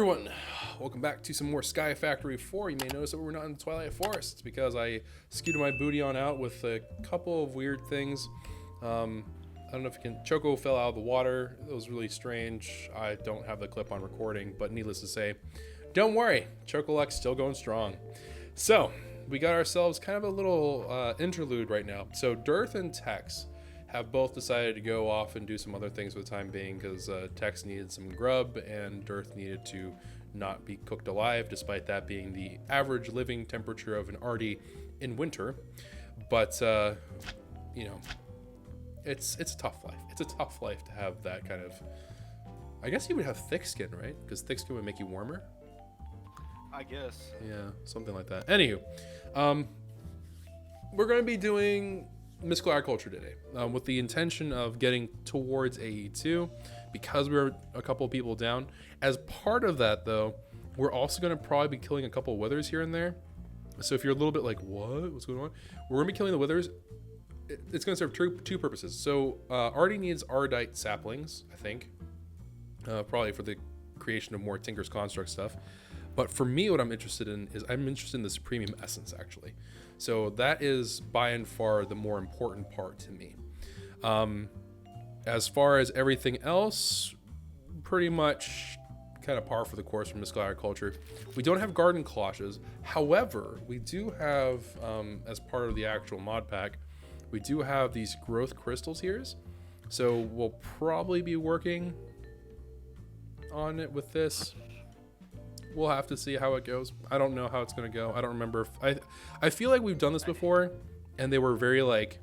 everyone, welcome back to some more Sky Factory 4. You may notice that we're not in the Twilight Forest. It's because I scooted my booty on out with a couple of weird things. I don't know if you can... Choco fell out of the water. It was really strange. I don't have the clip on recording, but needless to say, don't worry, Chocolec's still going strong. So, we got ourselves kind of a little interlude right now. So, Dearth and Tex have both decided to go off and do some other things for the time being because Tex needed some grub and Dearth needed to not be cooked alive, despite that being the average living temperature of an Artie in winter. But, you know, it's a tough life. It's a tough life to have that kind of... I guess you would have thick skin, right? Because thick skin would make you warmer? I guess. Yeah, something like that. Anywho, we're going to be doing mystical agriculture today with the intention of getting towards AE2 because we're a couple of people down. As part of that, though, we're also going to probably be killing a couple of withers here and there. So if you're a little bit like, what? What's going on? We're going to be killing the withers. It's going to serve two purposes. So Artie needs Ardite saplings, I think, probably for the creation of more Tinker's Construct stuff. But for me, what I'm interested in is I'm interested in this premium essence, actually. So that is by and far the more important part to me. As far as everything else, pretty much kind of par for the course for mystical agriculture. We don't have garden cloches. However, we do have, as part of the actual mod pack, we do have these growth crystals here. So we'll probably be working on it with this. We'll have to see how it goes. I don't know how it's going to go. I don't remember. I feel like we've done this before, and they were very like,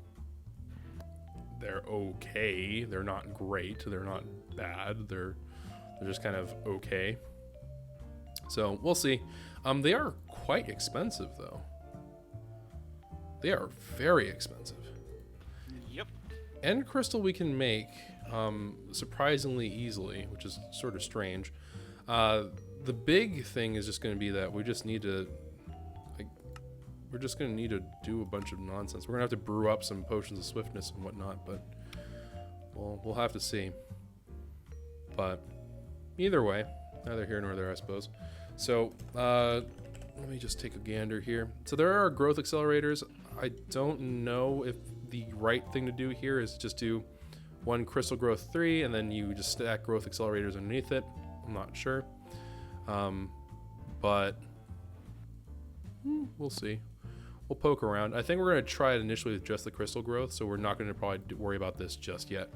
they're okay. They're not great. They're not bad. They're just kind of okay. So we'll see. They are quite expensive, though. They are very expensive. Yep. End crystal we can make surprisingly easily, which is sort of strange. The big thing is just going to be that we just need to, like, we're just going to need to do a bunch of nonsense. We're going to have to brew up some potions of swiftness and whatnot, but we'll have to see. But either way, neither here nor there, I suppose. So let me just take a gander here. So there are growth accelerators. I don't know if the right thing to do here is just do one crystal growth 3 and then you just stack growth accelerators underneath it. I'm not sure. But we'll see. We'll poke around. I think we're going to try it initially with just the crystal growth, so we're not going to probably worry about this just yet.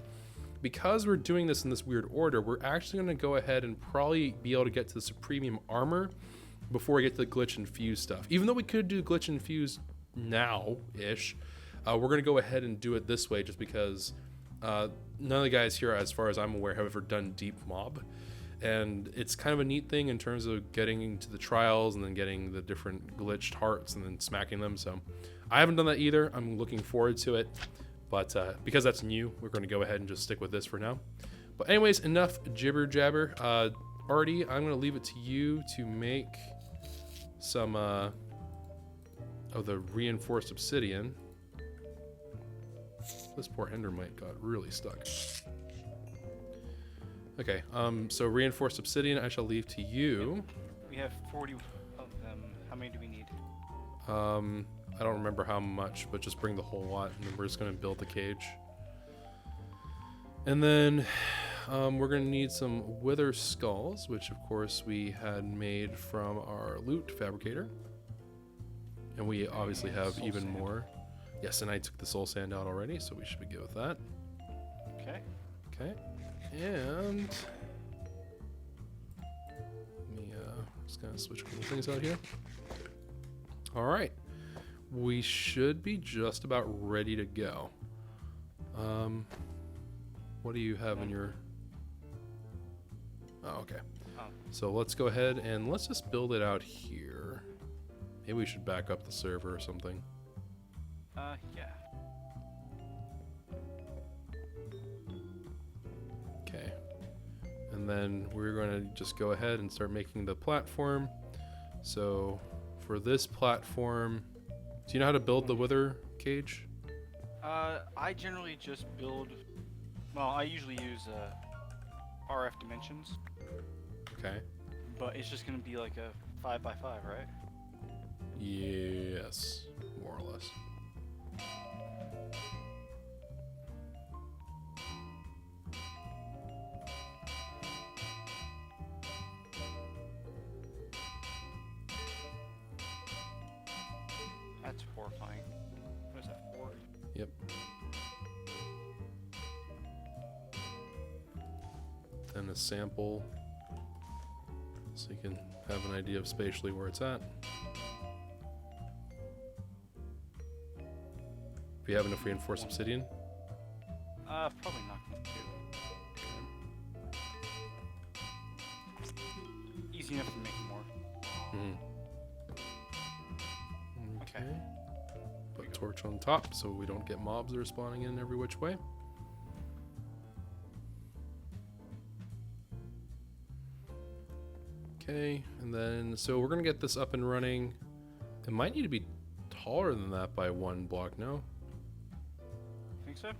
Because we're doing this in this weird order, we're actually going to go ahead and probably be able to get to the Supremium Armor before we get to the Glitch Infused stuff. Even though we could do Glitch Infused now-ish, we're going to go ahead and do it this way just because none of the guys here, as far as I'm aware, have ever done Deep Mob. And it's kind of a neat thing in terms of getting into the trials and then getting the different glitched hearts and then smacking them. So I haven't done that either. I'm looking forward to it. But because that's new, we're going to go ahead and just stick with this for now. But anyways, enough jibber jabber. Artie, I'm going to leave it to you to make some of the reinforced obsidian. This poor endermite got really stuck. Okay, so reinforced obsidian I shall leave to you. We have 40 of them. How many do we need? I don't remember how much, but just bring the whole lot, and then we're just going to build the cage. And then we're going to need some wither skulls, which of course we had made from our loot fabricator. And we obviously have even more. Yes, and I took the soul sand out already, so we should be good with that. Okay. Okay. And let me just kind of switch a couple things out here. All right, we should be just about ready to go. What do you have in your... Oh, okay. So let's go ahead and let's just build it out here. Maybe we should back up the server or something. Yeah. Okay. And then we're going to just go ahead and start making the platform. So for this platform, do you know how to build the wither cage? I generally just build, well, I usually use RF dimensions. Okay. But it's just gonna be like a 5x5, right? Yes, more or less. That's horrifying. What is that, 4? Yep. And a sample, so you can have an idea of spatially where it's at. Do you have enough reinforced obsidian? Probably not gonna do. Easy enough to make more. Okay. Put a torch on top so we don't get mobs that are spawning in every which way. Okay, and then so we're gonna get this up and running. It might need to be taller than that by 1 block, no? Think so?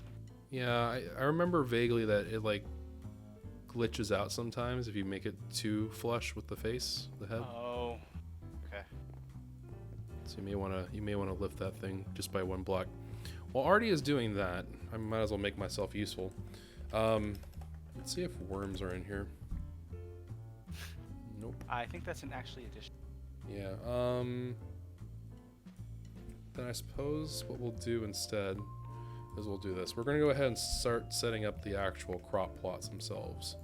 Yeah, I remember vaguely that it like glitches out sometimes if you make it too flush with the face, the head. Oh. Okay. So you may wanna lift that thing just by 1 block. While Artie is doing that, I might as well make myself useful. Let's see if worms are in here. Nope. I think that's an actually addition. Yeah. Then I suppose what we'll do instead is we'll do this. We're going to go ahead and start setting up the actual crop plots themselves.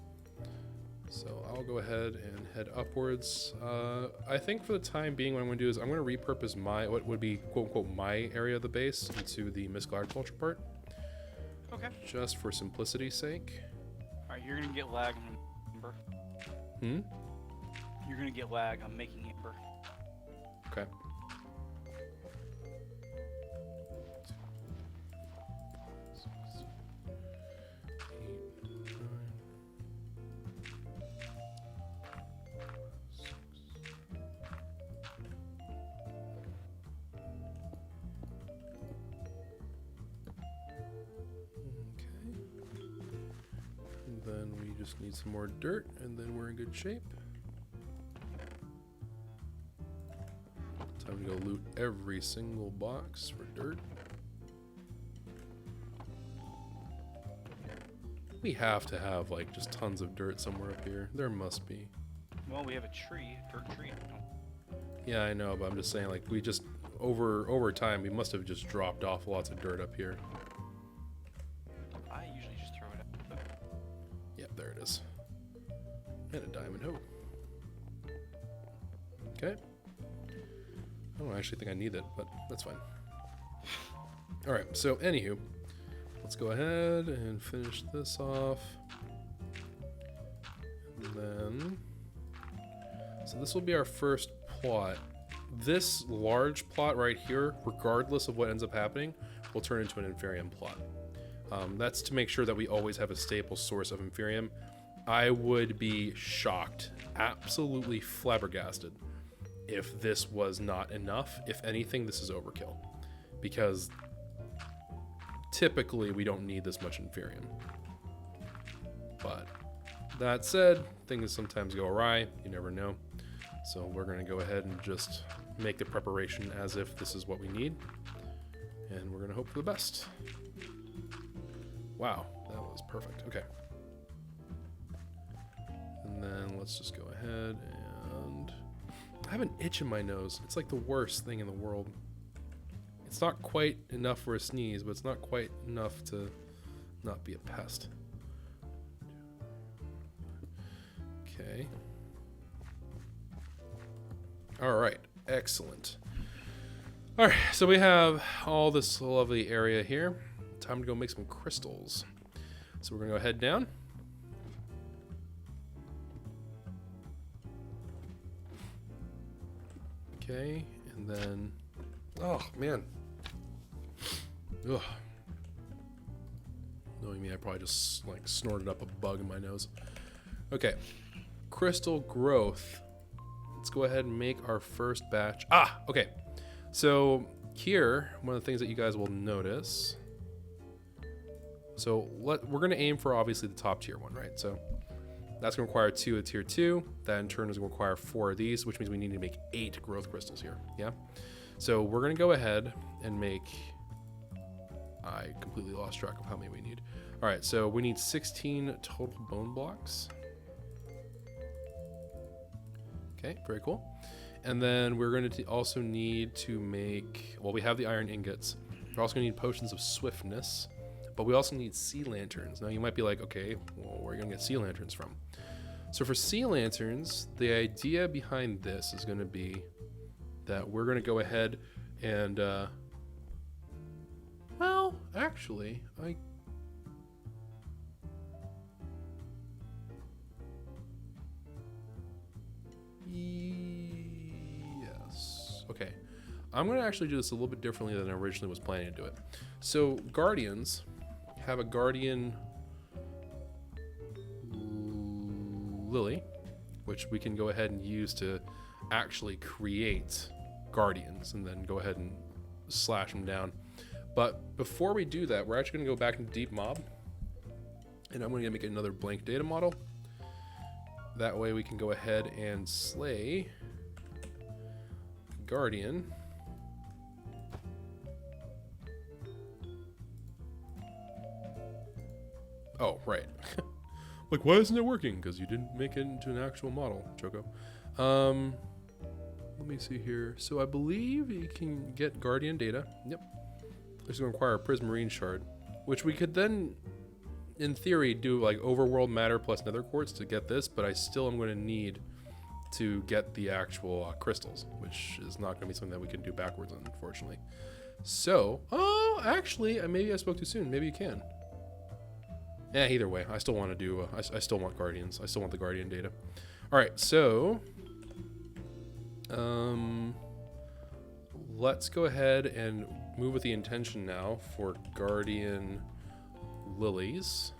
So I'll go ahead and head upwards. I think for the time being, what I'm going to do is I'm going to repurpose what would be quote unquote my area of the base into the mystical agriculture part. Okay. Just for simplicity's sake. Alright, you're gonna get lag on Ember. You're gonna get lag on making Ember. Okay. Then we just need some more dirt, and then we're in good shape. Time to go loot every single box for dirt. We have to have like just tons of dirt somewhere up here. There must be. Well, we have a tree, dirt tree. Yeah, I know, but I'm just saying, like, we just over time we must have just dropped off lots of dirt up here. I usually just throw it out. Yep, there it is. And a diamond hoe. Okay. I don't actually think I need it, but that's fine. Alright, so anywho, let's go ahead and finish this off. And then, so this will be our first plot. This large plot right here, regardless of what ends up happening, will turn into an Inferium plot. That's to make sure that we always have a stable source of Inferium. I would be shocked, absolutely flabbergasted, if this was not enough. If anything, this is overkill, because typically we don't need this much Inferium. But that said, things sometimes go awry, you never know. So we're going to go ahead and just make the preparation as if this is what we need, and we're going to hope for the best. Wow, that was perfect. Okay. And then let's just go ahead and... I have an itch in my nose. It's like the worst thing in the world. It's not quite enough for a sneeze, but it's not quite enough to not be a pest. Okay. All right, excellent. All right, so we have all this lovely area here. Time to go make some crystals. So we're gonna go head down. Okay, and then, oh man. Ugh. Knowing me, I probably just like snorted up a bug in my nose. Okay, crystal growth. Let's go ahead and make our first batch. Ah, okay. So here, one of the things that you guys will notice. So we're gonna aim for obviously the top tier one, right? So That's going to require 2 of tier 2. That in turn is going to require 4 of these, which means we need to make 8 growth crystals here. Yeah. So we're going to go ahead and make... I completely lost track of how many we need. All right, so we need 16 total bone blocks. Okay, very cool. And then we're going to also need to make... Well, we have the iron ingots. We're also going to need potions of swiftness. But we also need sea lanterns. Now you might be like, okay, well, where are you going to get sea lanterns from? So for sea lanterns, the idea behind this is going to be that we're going to go ahead and, well, actually, yes. Okay. I'm going to actually do this a little bit differently than I originally was planning to do it. So guardians have a guardian lily, which we can go ahead and use to actually create guardians and then go ahead and slash them down. But before we do that, we're actually going to go back into deep mob, and I'm going to make another blank data model. That way we can go ahead and slay guardian. Oh, right. Like, why isn't it working? Because you didn't make it into an actual model, Choco. Let me see here. So I believe you can get guardian data. Yep. This is going to require a prismarine shard, which we could then, in theory, do like overworld matter plus nether quartz to get this, but I still am going to need to get the actual crystals, which is not going to be something that we can do backwards, unfortunately. So, oh, actually, maybe I spoke too soon. Maybe you can. Yeah, either way, I still want to do, I still want guardians. I still want the guardian data. All right, so, let's go ahead and move with the intention now for guardian lilies.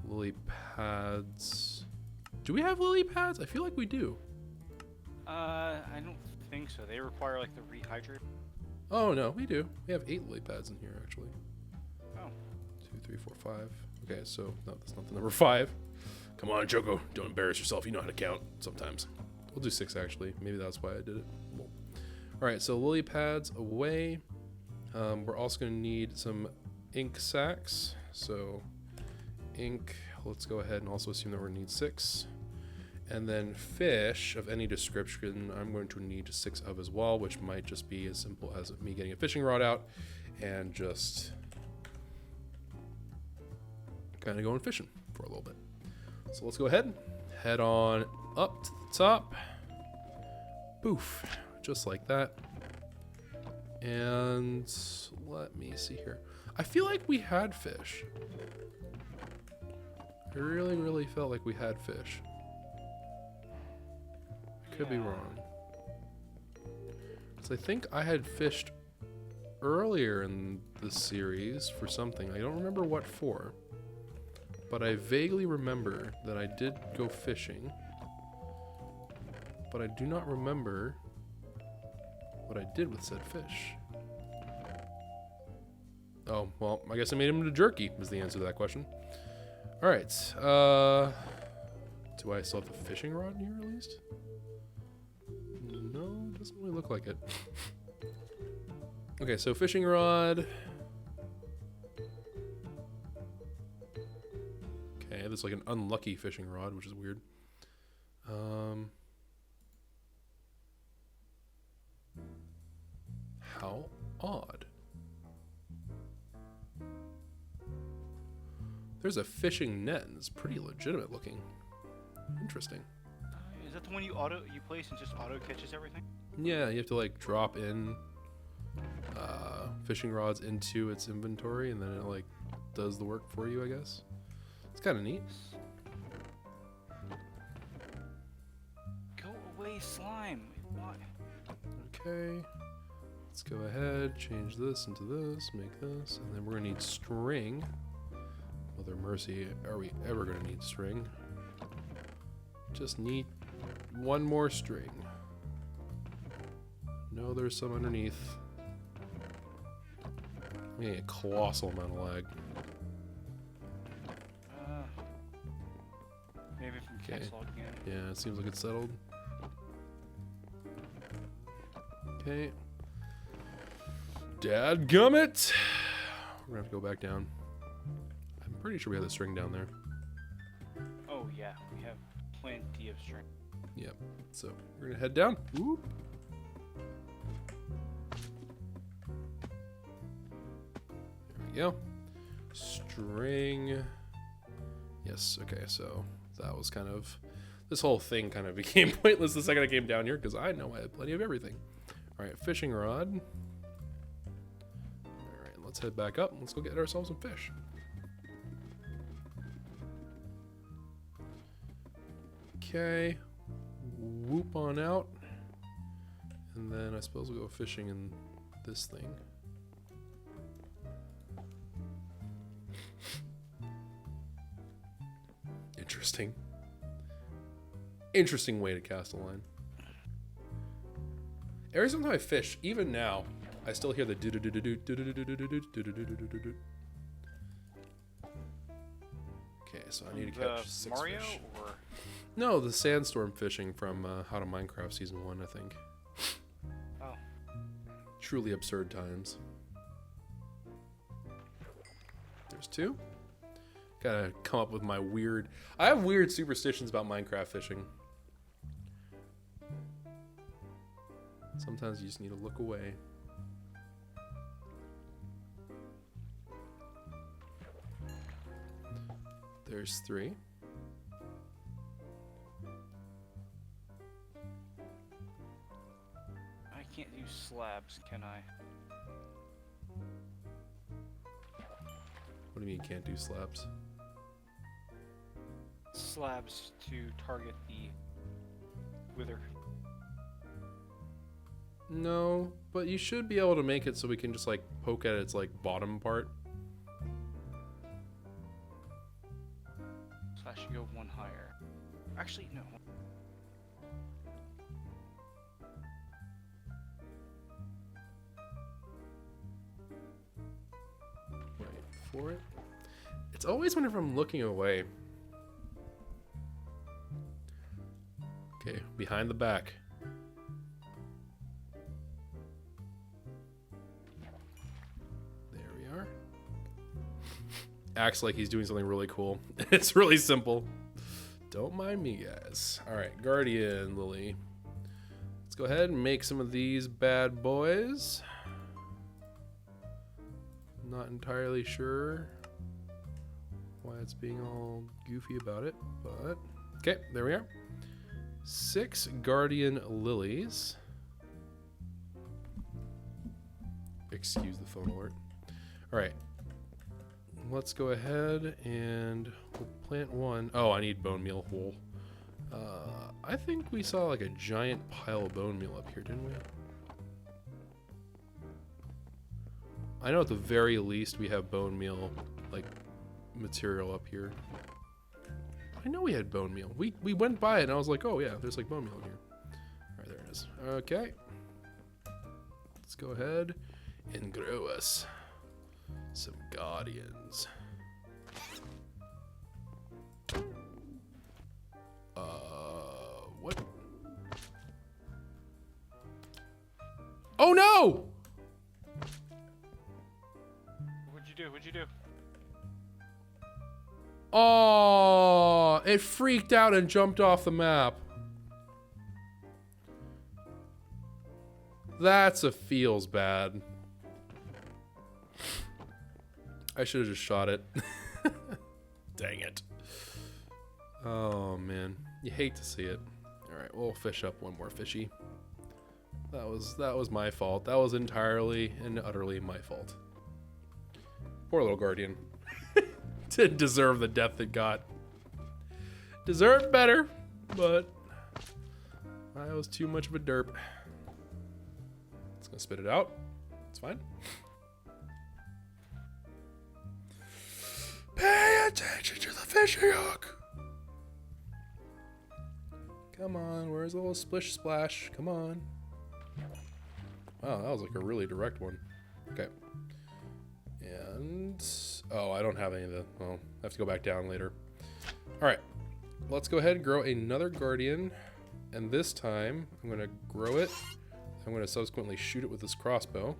Lily pads. Do we have lily pads? I feel like we do. I don't think so. They require like the rehydrate. Oh no, we do. We have 8 lily pads in here actually. Oh. 2, 3, 4, 5. Okay, so no, that's not the number 5. Come on, Choco, don't embarrass yourself. You know how to count sometimes. We'll do 6 actually. Maybe that's why I did it. Well. All right, so lily pads away. We're also going to need some ink sacks. So ink, let's go ahead and also assume that we're going to need 6. And then fish of any description, I'm going to need 6 of as well, which might just be as simple as me getting a fishing rod out and just kind of going fishing for a little bit. So let's go ahead, head on up to the top. Poof, just like that. And let me see here. I feel like we had fish. I really felt like we had fish. I could be wrong. Because I think I had fished earlier in the series for something. I don't remember what for. But I vaguely remember that I did go fishing. But I do not remember what I did with said fish. Oh, well, I guess I made him into jerky, was the answer to that question. Alright, do I still have the fishing rod in here at least? No, doesn't really look like it. Okay, so fishing rod. Okay, there's like an unlucky fishing rod, which is weird. How odd. There's a fishing net, and it's pretty legitimate looking. Interesting. Is that the one you place and just auto catches everything? Yeah, you have to like drop in fishing rods into its inventory, and then it like does the work for you, I guess. It's kind of neat. Go away, slime. Why? Okay. Let's go ahead, change this into this, make this, and then we're gonna need string. Mother mercy, are we ever gonna need string? Just need one more string. No, there's some underneath. I'm getting a colossal amount of lag. Okay. It's logging in. Yeah, it seems like it's settled. Okay. Dadgummit! We're gonna have to go back down. I'm pretty sure we have the string down there. Oh yeah, we have plenty of string. Yep. So we're gonna head down. Whoop. There we go. String. Yes. Okay. So that was kind of, this whole thing kind of became pointless the second I came down here because I know I had plenty of everything. All right, fishing rod. All right, let's head back up. Let's go get ourselves some fish. Okay, whoop on out. And then I suppose we'll go fishing in this thing. Interesting. Interesting way to cast a line. Every time I fish, even now, I still hear the do do do do do do do do do do do do do do do do. Okay, so I need to catch 6 Mario fish. or No, the sandstorm fishing from How to Minecraft Season 1, I think. oh, Truly absurd times. There's 2. Gotta come up with my weird... I have weird superstitions about Minecraft fishing. Sometimes you just need to look away. There's 3. I can't use slabs, can I? What do you mean you can't do slabs? Slabs to target the wither. No, but you should be able to make it so we can just like poke at its like bottom part. So I should go 1 higher. Actually, no. Wait for it. It's always whenever I'm looking away. Okay, behind the back. There we are. Acts like he's doing something really cool. It's really simple. Don't mind me, guys. All right, Guardian Lily. Let's go ahead and make some of these bad boys. Not entirely sure why it's being all goofy about it, but okay, there we are. 6 Guardian Lilies. Excuse the phone alert. All right, let's go ahead and we'll plant 1. Oh, I need bone meal wool. I think we saw like a giant pile of bone meal up here, didn't we? I know at the very least we have bone meal like material up here. I know we had bone meal. We went by it and I was like, oh yeah, there's like bone meal in here. All right, there it is. Okay. Let's go ahead and grow us some guardians. What? Oh no! What'd you do? What'd you do? Oh, it freaked out and jumped off the map. That's a feels bad. I should have just shot it. Dang it. Oh man, you hate to see it. All right, we'll fish up 1 more fishy. That was my fault. That was entirely and utterly my fault. Poor little guardian. Didn't deserve the death it got. Deserved better, but I was too much of a derp. It's gonna spit it out. It's fine. Pay attention to the fishing hook. Come on, where's the little splish splash? Come on. Wow, that was like a really direct one. Okay. And oh, I don't have any of the. Well, I have to go back down later. All right, let's go ahead and grow another guardian. And this time, I'm going to grow it. I'm going to subsequently shoot it with this crossbow.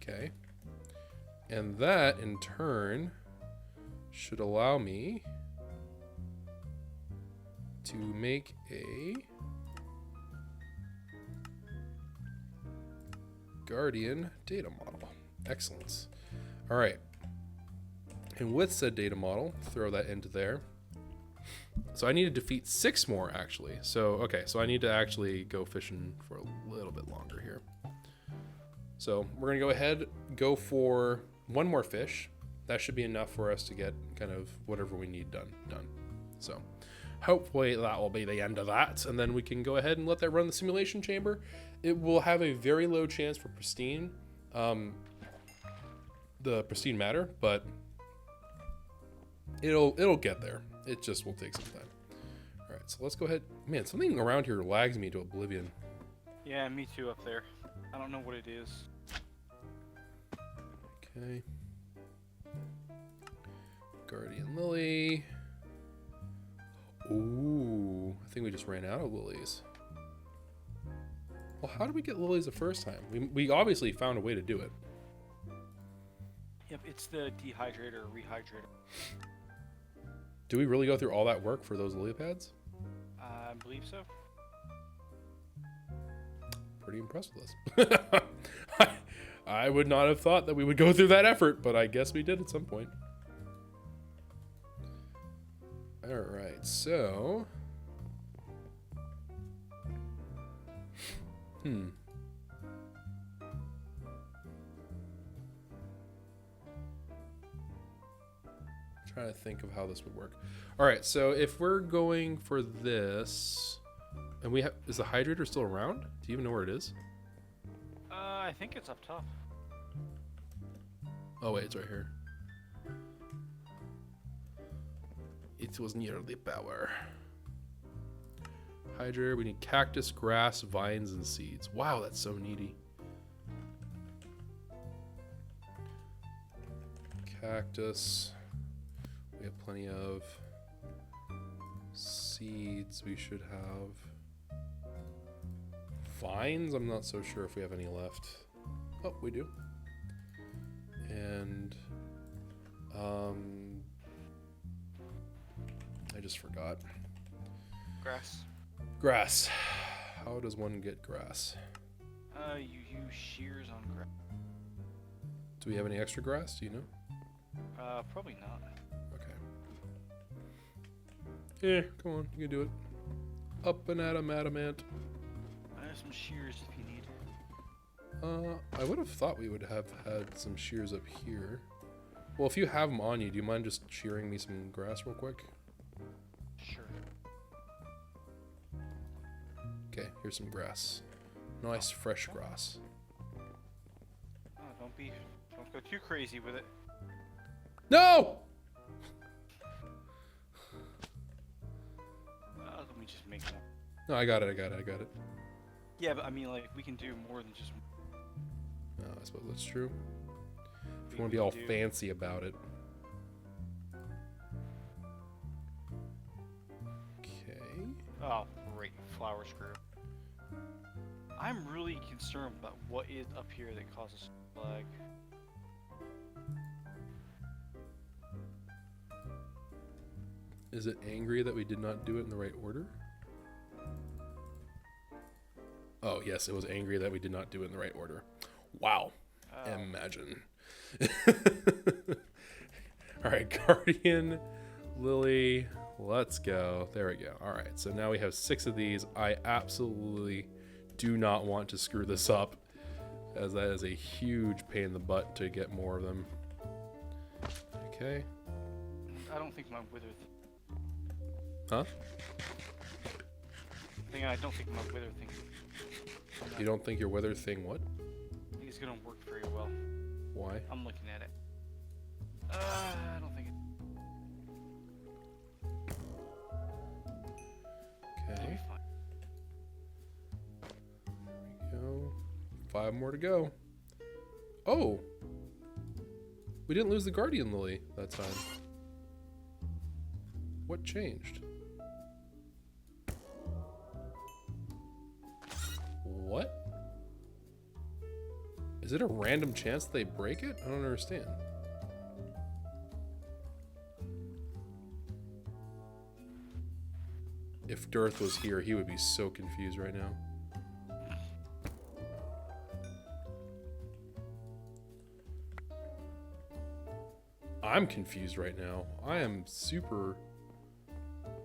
Okay. And that, in turn, should allow me to make a guardian data model. Excellent. All right. And with said data model, throw that into there. So I need to defeat 6 more, actually. So, okay, so I need to actually go fishing for a little bit longer here. So we're going to go ahead, go for 1 more fish. That should be enough for us to get kind of whatever we need done. So hopefully that will be the end of that. And then we can go ahead and let that run the simulation chamber. It will have a very low chance for pristine, the pristine matter, but it'll get there. It just will take some time. All right, so let's go ahead. Man, something around here lags me to oblivion. Yeah, me too up there. I don't know what it is. Okay. Guardian Lily. Ooh, I think we just ran out of lilies. Well, how did we get lilies the first time? We obviously found a way to do it. Yep, it's the dehydrator or rehydrator. Do we really go through all that work for those lily pads? I believe so. Pretty impressed with us. I would not have thought that we would go through that effort, but I guess we did at some point. All right, so... Trying to think of how this would work. All right, so if we're going for this, and we have, is the hydrator still around? Do you even know where it is? I think it's up top. Oh wait, it's right here. It was near the power. Hydrator, we need cactus, grass, vines, and seeds. Wow, that's so needy. Cactus. We have plenty of seeds. We should have vines. I'm not so sure if we have any left. Oh, we do. And I just forgot. Grass. Grass. How does one get grass? You use shears on grass. Do we have any extra grass? Do you know? Probably not. Okay. Yeah, come on, you can do it. Up and at 'em, adamant. I have some shears if you need. I would have thought we would have had some shears up here. Well, if you have them on you, do you mind just shearing me some grass real quick? Sure. Okay, here's some grass. Nice, fresh grass. Oh, don't go too crazy with it. No! Let me just make one. No, I got it. Yeah, but I mean, like, we can do more than just. No, I suppose that's true. If you want to be all fancy about it. Okay. Oh, great. Flower screw. I'm really concerned about what is up here that causes lag. Is it angry that we did not do it in the right order? Oh, yes, it was angry that we did not do it in the right order. Wow. Imagine. All right, Guardian, Lily, let's go. There we go. All right, so now we have 6 of these. I absolutely do not want to screw this up, as that is a huge pain in the butt to get more of them. Okay. I don't think my wither. Huh? I don't think my wither thing. You don't think your weather thing what? I think it's gonna work very well. Why? I'm looking at it. I don't think it. It'll Okay. be fine. There we go. 5 more to go. Oh! We didn't lose the Guardian Lily that time. What changed? What? Is it a random chance they break it? I don't understand. If Dearth was here, he would be so confused right now. I'm confused right now. I am super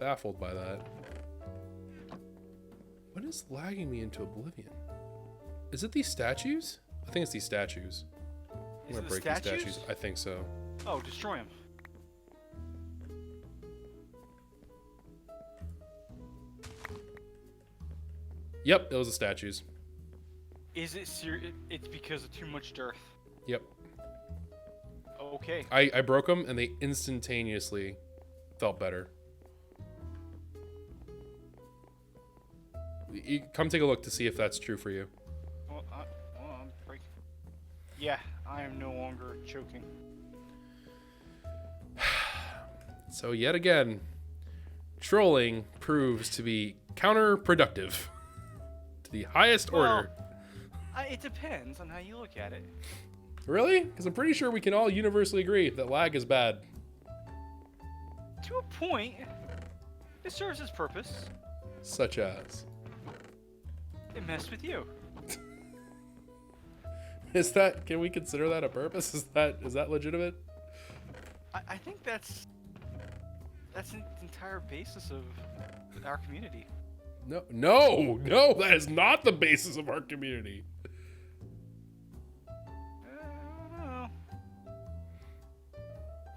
baffled by that. What is lagging me into oblivion? Is it these statues? I think it's these statues. I'm gonna break these statues. I think so. Oh, destroy them. Yep, it was the statues. Is it serious? It's because of too much dearth. Yep. Okay. I broke them and they instantaneously felt better. Come take a look to see if that's true for you. Well, I'm breaking. Yeah, I am no longer choking. So yet again, trolling proves to be counterproductive to the highest order. It depends on how you look at it. Really? Because I'm pretty sure we can all universally agree that lag is bad. To a point, it serves its purpose. Such as? It messed with you. Is that? Can we consider that a purpose? Is that legitimate? I think that's the entire basis of our community. No, that is not the basis of our community.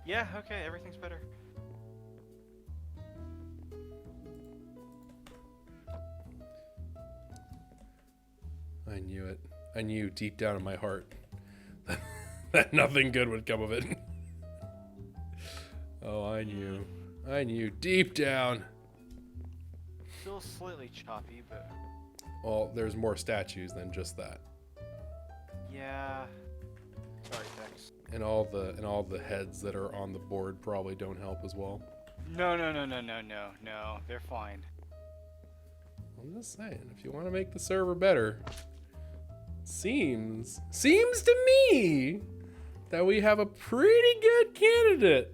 Yeah, okay, everything's better. I knew it. I knew deep down in my heart that nothing good would come of it. Oh, I knew. I knew deep down. Still slightly choppy, but... Well, there's more statues than just that. Yeah. Sorry, Tex. And all the heads that are on the board probably don't help as well. No. They're fine. I'm just saying, if you want to make the server better, seems to me that we have a pretty good candidate.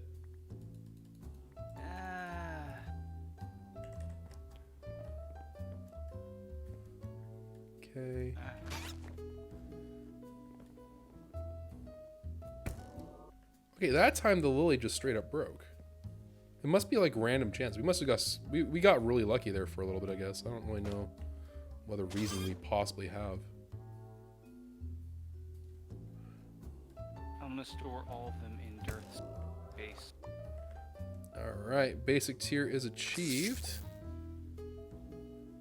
Okay. Okay, that time the lily just straight up broke. It must be like random chance. We must have got we got really lucky there for a little bit, I guess. I don't really know what other reason we possibly have. I'm gonna store all of them in Dearth's base. Alright, basic tier is achieved.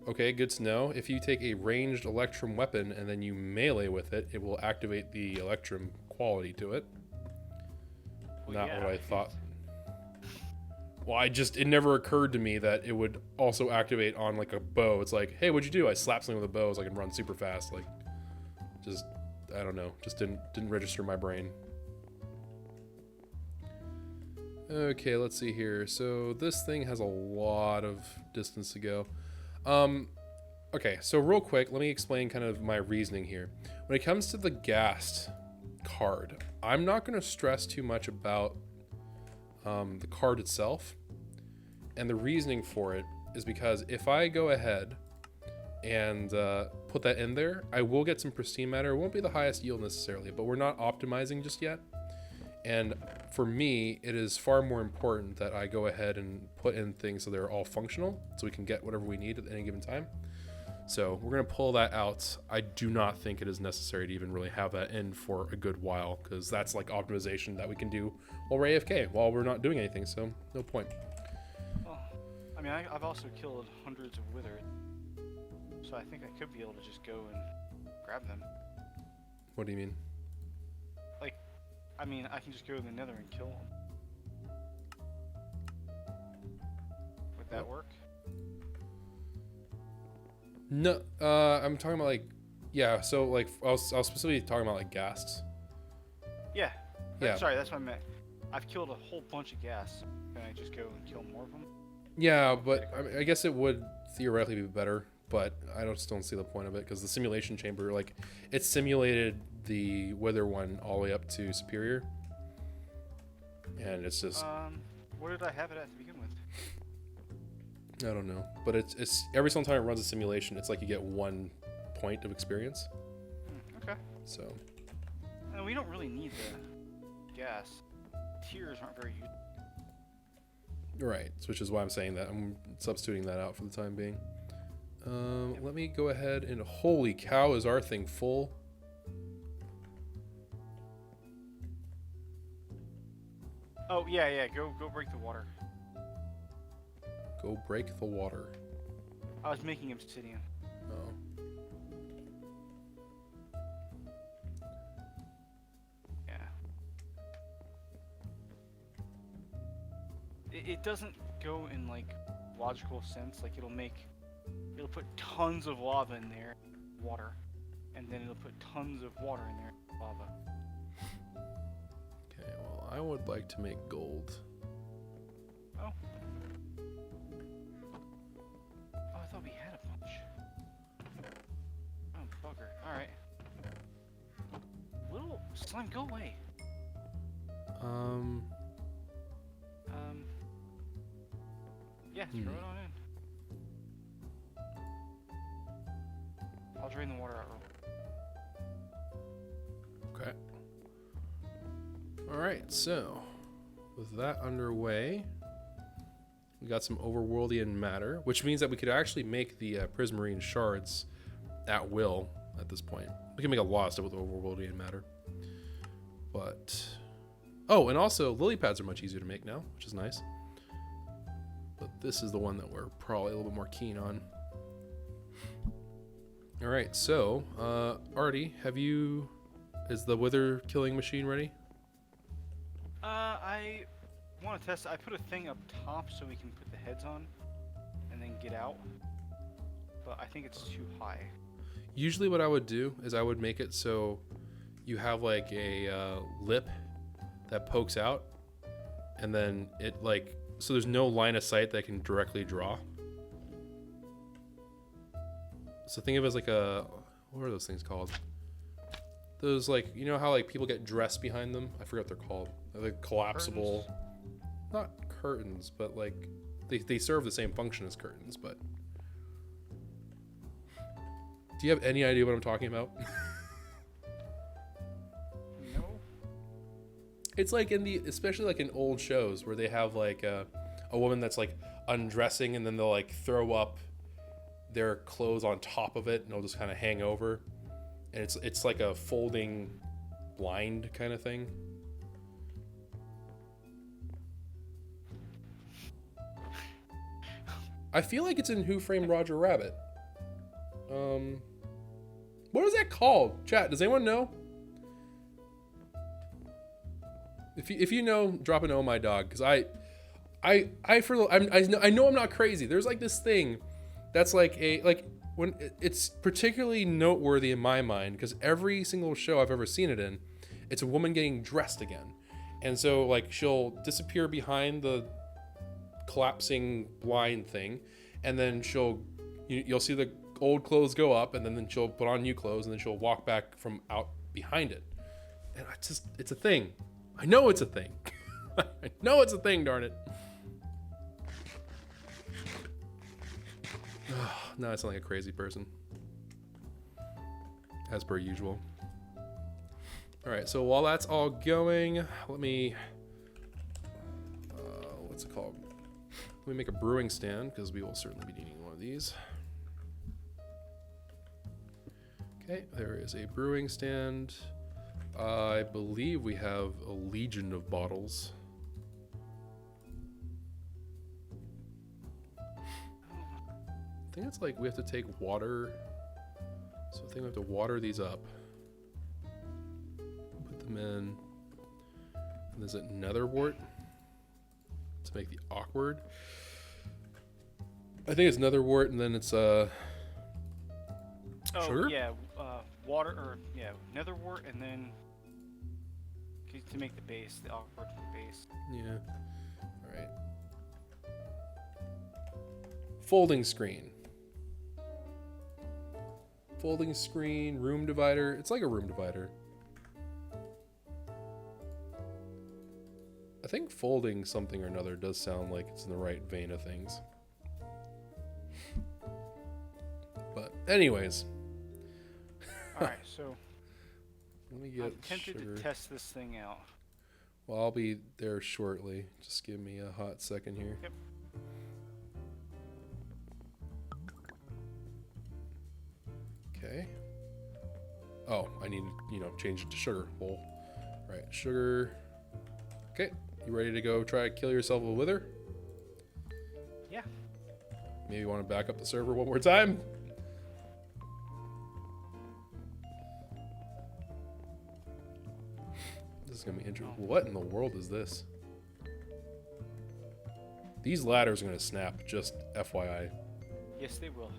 Okay, good to know. If you take a ranged Electrum weapon and then you melee with it, it will activate the Electrum quality to it. Well, Not yeah, what I thought. Well, it never occurred to me that it would also activate on like a bow. It's like, hey, what'd you do? I slapped something with a bow so I can run super fast. Like, just, I don't know. Just didn't register my brain. Okay, let's see here. So this thing has a lot of distance to go. Okay, so real quick, let me explain kind of my reasoning here. When it comes to the Ghast card, I'm not going to stress too much about the card itself. And the reasoning for it is because if I go ahead and put that in there, I will get some pristine matter. It won't be the highest yield necessarily, but we're not optimizing just yet. And for me, it is far more important that I go ahead and put in things so they're all functional, so we can get whatever we need at any given time. So we're going to pull that out. I do not think it is necessary to even really have that in for a good while, because that's like optimization that we can do while we're AFK, while we're not doing anything, so no point. Well, I mean, I've also killed hundreds of withers, so I think I could be able to just go and grab them. What do you mean? Like, I mean, I can just go in the nether and kill them. Would that work? No, I'm talking about like, yeah, so like, I was specifically talking about like ghasts. Yeah. Yeah. Sorry, that's what I meant. I've killed a whole bunch of gas. Can I just go and kill more of them? Yeah, but I guess it would theoretically be better, but I just don't see the point of it because the simulation chamber, like, it simulated the Wither one all the way up to Superior, and it's just Where did I have it at to begin with? I don't know, but it's every single time it runs a simulation, it's like you get 1 point of experience. Okay. So. And we don't really need the gas. Tiers aren't very useful. Right, which is why I'm saying that. I'm substituting that out for the time being. Let me go ahead and... Holy cow, is our thing full? Oh, yeah, go break the water. Go break the water. I was making obsidian. Oh. It doesn't go in like logical sense. Like it'll put tons of lava in there, water, and then it'll put tons of water in there, lava. Okay, well, I would like to make gold. Oh. Oh, I thought we had a bunch. Oh, bugger. All right. Little slime, go away. Yeah, throw it on in. I'll drain the water out real quick. Okay. Alright, so with that underway, we got some overworldian matter, which means that we could actually make the prismarine shards at will at this point. We can make a lot of stuff with overworldian matter. But... Oh, and also lily pads are much easier to make now, which is nice. But this is the one that we're probably a little bit more keen on. All right, so Artie, is the wither killing machine ready? I want to test. I put a thing up top so we can put the heads on, and then get out. But I think it's too high. Usually, what I would do is I would make it so you have like a lip that pokes out, and then it like. So there's no line of sight that can directly draw. So think of it as like what are those things called? Those like, you know how like people get dressed behind them? I forget what they're called. They're like collapsible, curtains? Not curtains, but like they serve the same function as curtains, but. Do you have any idea what I'm talking about? It's like especially like in old shows where they have like a woman that's like undressing and then they'll like throw up their clothes on top of it and it'll just kind of hang over, and it's like a folding blind kind of thing. I feel like it's in Who Framed Roger Rabbit. What is that called? Chat, does anyone know? If you know, drop an "oh my dog," because I know I'm not crazy. There's like this thing that's like when it's particularly noteworthy in my mind because every single show I've ever seen it in, it's a woman getting dressed again, and so like she'll disappear behind the collapsing blind thing, and then you'll see the old clothes go up, and then she'll put on new clothes, and then she'll walk back from out behind it, and it's a thing. I know it's a thing. I know it's a thing, darn it. Now I sound like a crazy person. As per usual. Alright, so while that's all going, let me... what's it called? Let me make a brewing stand, because we will certainly be needing one of these. Okay, there is a brewing stand. I believe we have a legion of bottles. I think it's like we have to take water. So I think we have to water these up. Put them in. And is it netherwort? To make the awkward. I think it's netherwort and then it's sugar? Yeah, water or netherwort and then to make the base, the awkward for the base. Yeah. All right. folding screen. Folding screen, room divider. It's like a room divider. I think folding something or another does sound like it's in the right vein of things. But anyways. Alright, so Let me get I'm tempted sugar. to test this thing out. Well, I'll be there shortly. Just give me a hot second here. Yep. Okay. Oh, I need to, change it to sugar bowl. Right, sugar. Okay, you ready to go try to kill yourself with wither? Yeah. Maybe you want to back up the server one more time? This is going to be interesting. What in the world is this? These ladders are going to snap, just FYI. Yes, they will.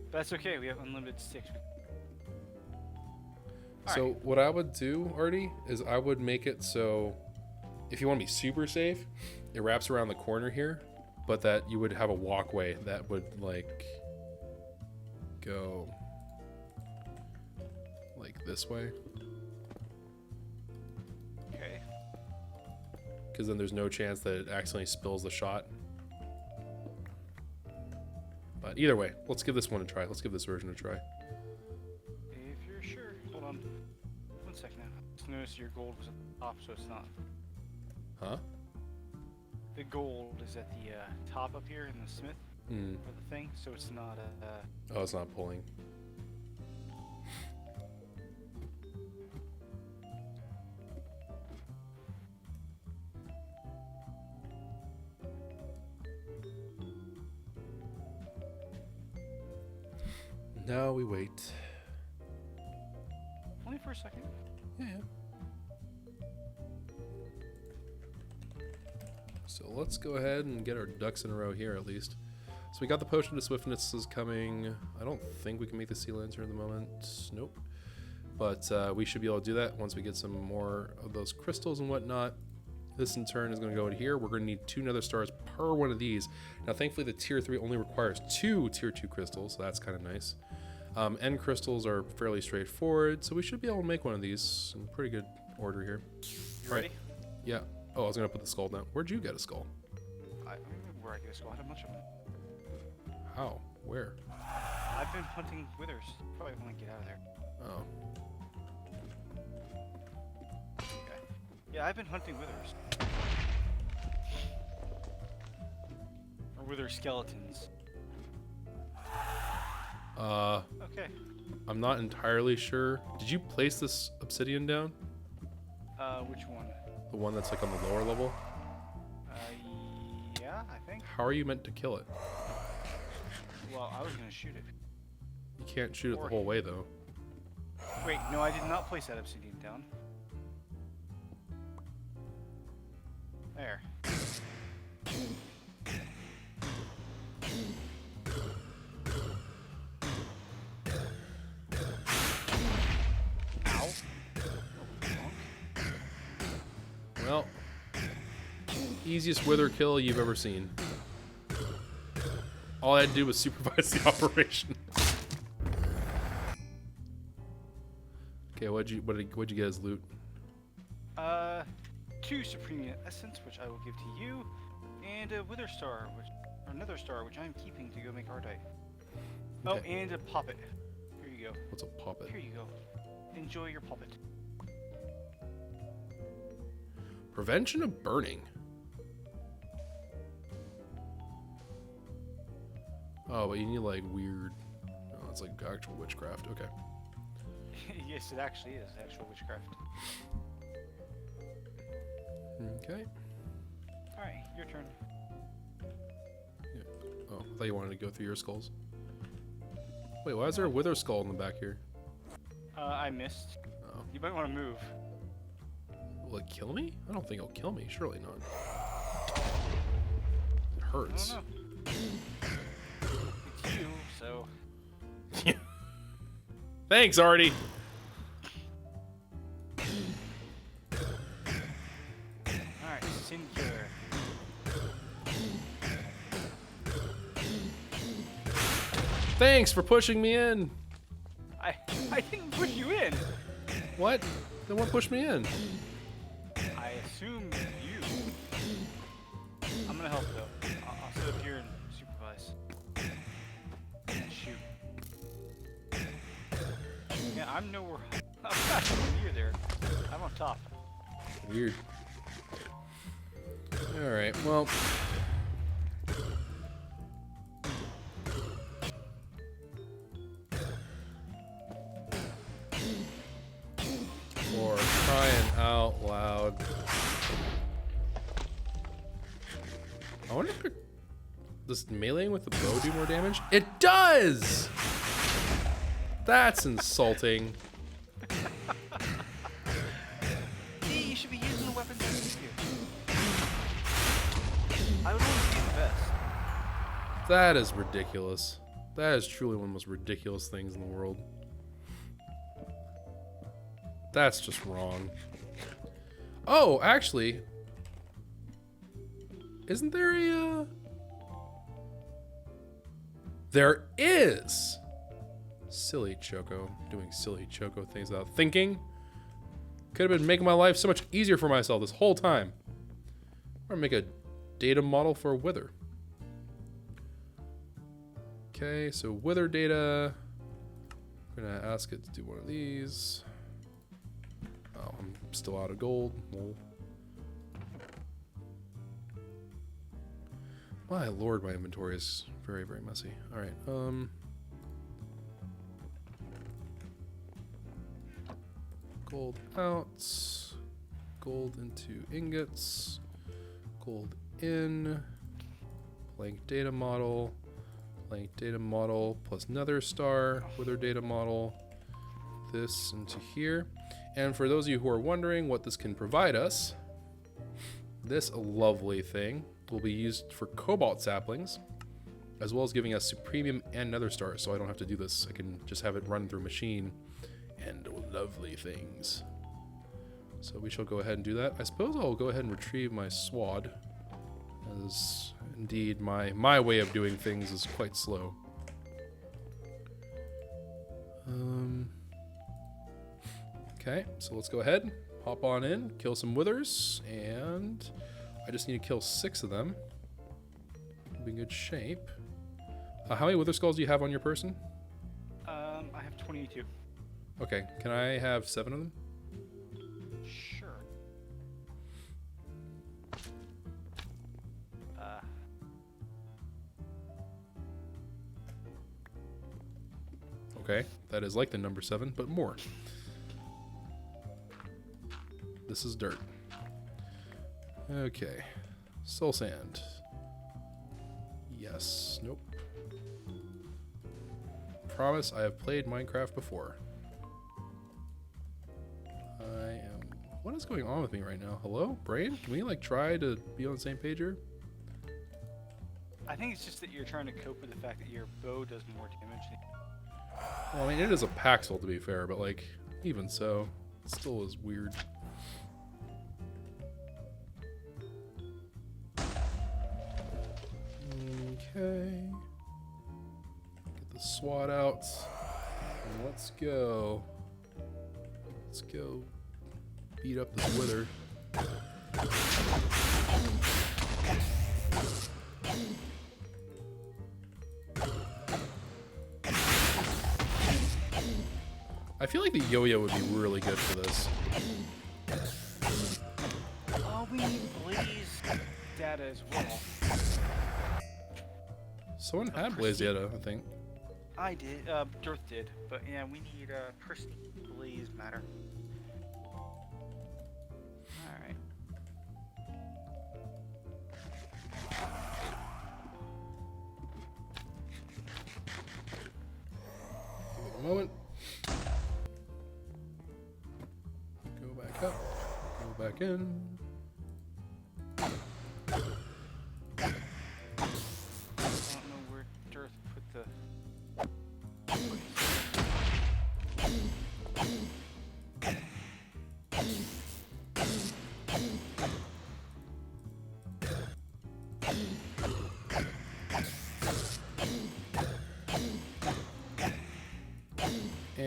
But that's okay. We have unlimited sticks. So what I would do, Artie, is I would make it so if you want to be super safe, it wraps around the corner here, but that you would have a walkway that would like go like this way. Okay. Because then there's no chance that it accidentally spills the shot. But either way, let's give this one a try. Let's give this version a try. If you're sure. Hold on. 1 second now. Just noticed your gold was at the top, so it's not. Huh? The gold is at the top up here in the smith or the thing, so it's not Oh, it's not pulling. Now we wait. only for a second. Yeah. So let's go ahead and get our ducks in a row here at least. So we got the potion to swiftness is coming. I don't think we can make the sea lantern at the moment. Nope. But we should be able to do that once we get some more of those crystals and whatnot. This in turn is going to go to here. We're going to need 2 nether stars per one of these. Now thankfully the tier 3 only requires 2 tier 2 crystals, so that's kind of nice. End crystals are fairly straightforward, so we should be able to make one of these in pretty good order here. You ready? Yeah. Oh, I was going to put the skull down. Where'd you get a skull? I don't remember where I get a skull. I had a bunch of them. How? Where? I've been hunting withers. Probably want to get out of there. Oh. Okay. Yeah, I've been hunting withers. Or wither skeletons. Okay. I'm not entirely sure. Did you place this obsidian down? Which one? The one that's like on the lower level? Yeah, I think. How are you meant to kill it? Well, I was gonna shoot it. You can't shoot it the whole way though. Wait, no, I did not place that obsidian down. There. Ow. Well, easiest wither kill you've ever seen. All I had to do was supervise the operation. Okay, what'd you get as loot? 2 supreme essence, which I will give to you, and a wither star, or another star, which I'm keeping to go make ardite. Oh, Okay. and a poppet. Here you go. What's a poppet? Here you go. Enjoy your poppet. Prevention of burning. Oh, but you need like weird. Oh, it's like actual witchcraft. Okay. Yes, it actually is actual witchcraft. Okay. Alright, your turn. Yeah. Oh, I thought you wanted to go through your skulls. Wait, why is there a wither skull in the back here? I missed. Oh. You might want to move. Will it kill me? I don't think it'll kill me. Surely not. It I hurts. don't know. It's you, so... Thanks, Artie. Alright, singular. Thanks for pushing me in. I didn't push you in. What? Then what pushed me in? I assume you. I'm gonna help though. I'll sit up here and supervise. And shoot. Yeah, I'm nowhere. I'm not near there. I'm on top. Weird. Alright, well. For crying out loud. I wonder if does meleeing with the bow do more damage? It does! That's insulting. See, you should be using the weapons that you do. I would always be the best. That is ridiculous. That is truly one of the most ridiculous things in the world. That's just wrong. Oh, actually, isn't there a... There is! Silly Choco. Doing silly Choco things without thinking. Could have been making my life so much easier for myself this whole time. Or make a data model for wither. Okay, so wither data. I'm gonna ask it to do one of these. Oh, I'm still out of gold. Lol. My lord, my inventory is very, very messy. Alright, gold out. Gold into ingots. Gold in. Blank data model. Blank data model plus nether star. Wither data model. This into here. And for those of you who are wondering what this can provide us, this lovely thing will be used for cobalt saplings, as well as giving us supremium and nether stars, so I don't have to do this. I can just have it run through machine and lovely things. So we shall go ahead and do that. I suppose I'll go ahead and retrieve my swad, as indeed my way of doing things is quite slow. Okay, so let's go ahead, hop on in, kill some withers, and I just need to kill 6 of them. Be in good shape. How many wither skulls do you have on your person? I have 22. Okay, can I have 7 of them? Sure. Okay, that is like the number 7, but more. This is dirt. Okay, soul sand. Yes, nope. Promise, I have played Minecraft before. What is going on with me right now? Hello, brain? Can we like try to be on the same page here? I think it's just that you're trying to cope with the fact that your bow does more damage. Well, I mean, it is a Paxel to be fair, but like, even so, it still is weird. Okay. Get the SWAT out. And let's go. Let's go beat up this wither. I feel like the yo-yo would be really good for this. Oh, we need blaze data as well. Someone had blaze data, I think. I did. Dirth did. But yeah, we need pristine blaze matter. Alright. Give it a moment. Go back up. Go back in. I don't know where Dirth put the...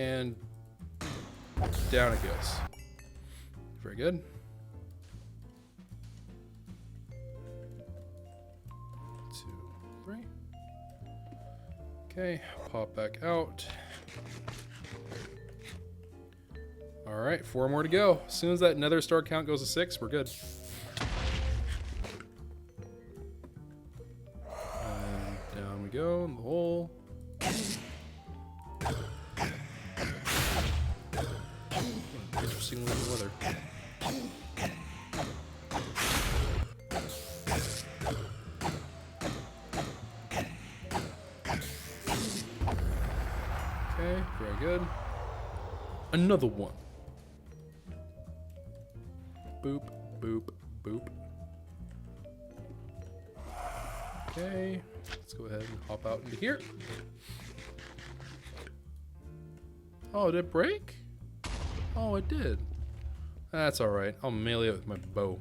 And down it goes. Very good. Two, three. Okay, pop back out. All right, 4 more to go. As soon as that nether star count goes to 6, we're good. And down we go in the hole. Interesting looking weather. Okay, very good. Another one. Boop, boop, boop. Okay, let's go ahead and hop out into here. Oh, did it break? Oh, it did. That's alright. I'll melee it with my bow.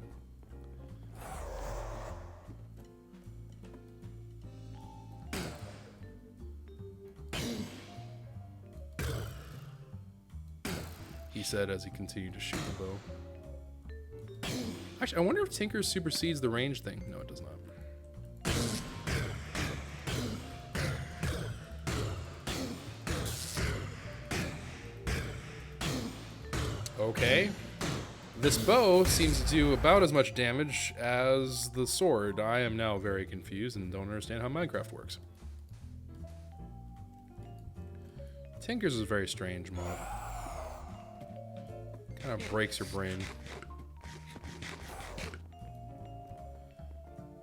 He said as he continued to shoot the bow. Actually, I wonder if Tinker supersedes the range thing. No, it does not. Okay. This bow seems to do about as much damage as the sword. I am now very confused and don't understand how Minecraft works. Tinker's is a very strange mod. Kind of breaks your brain.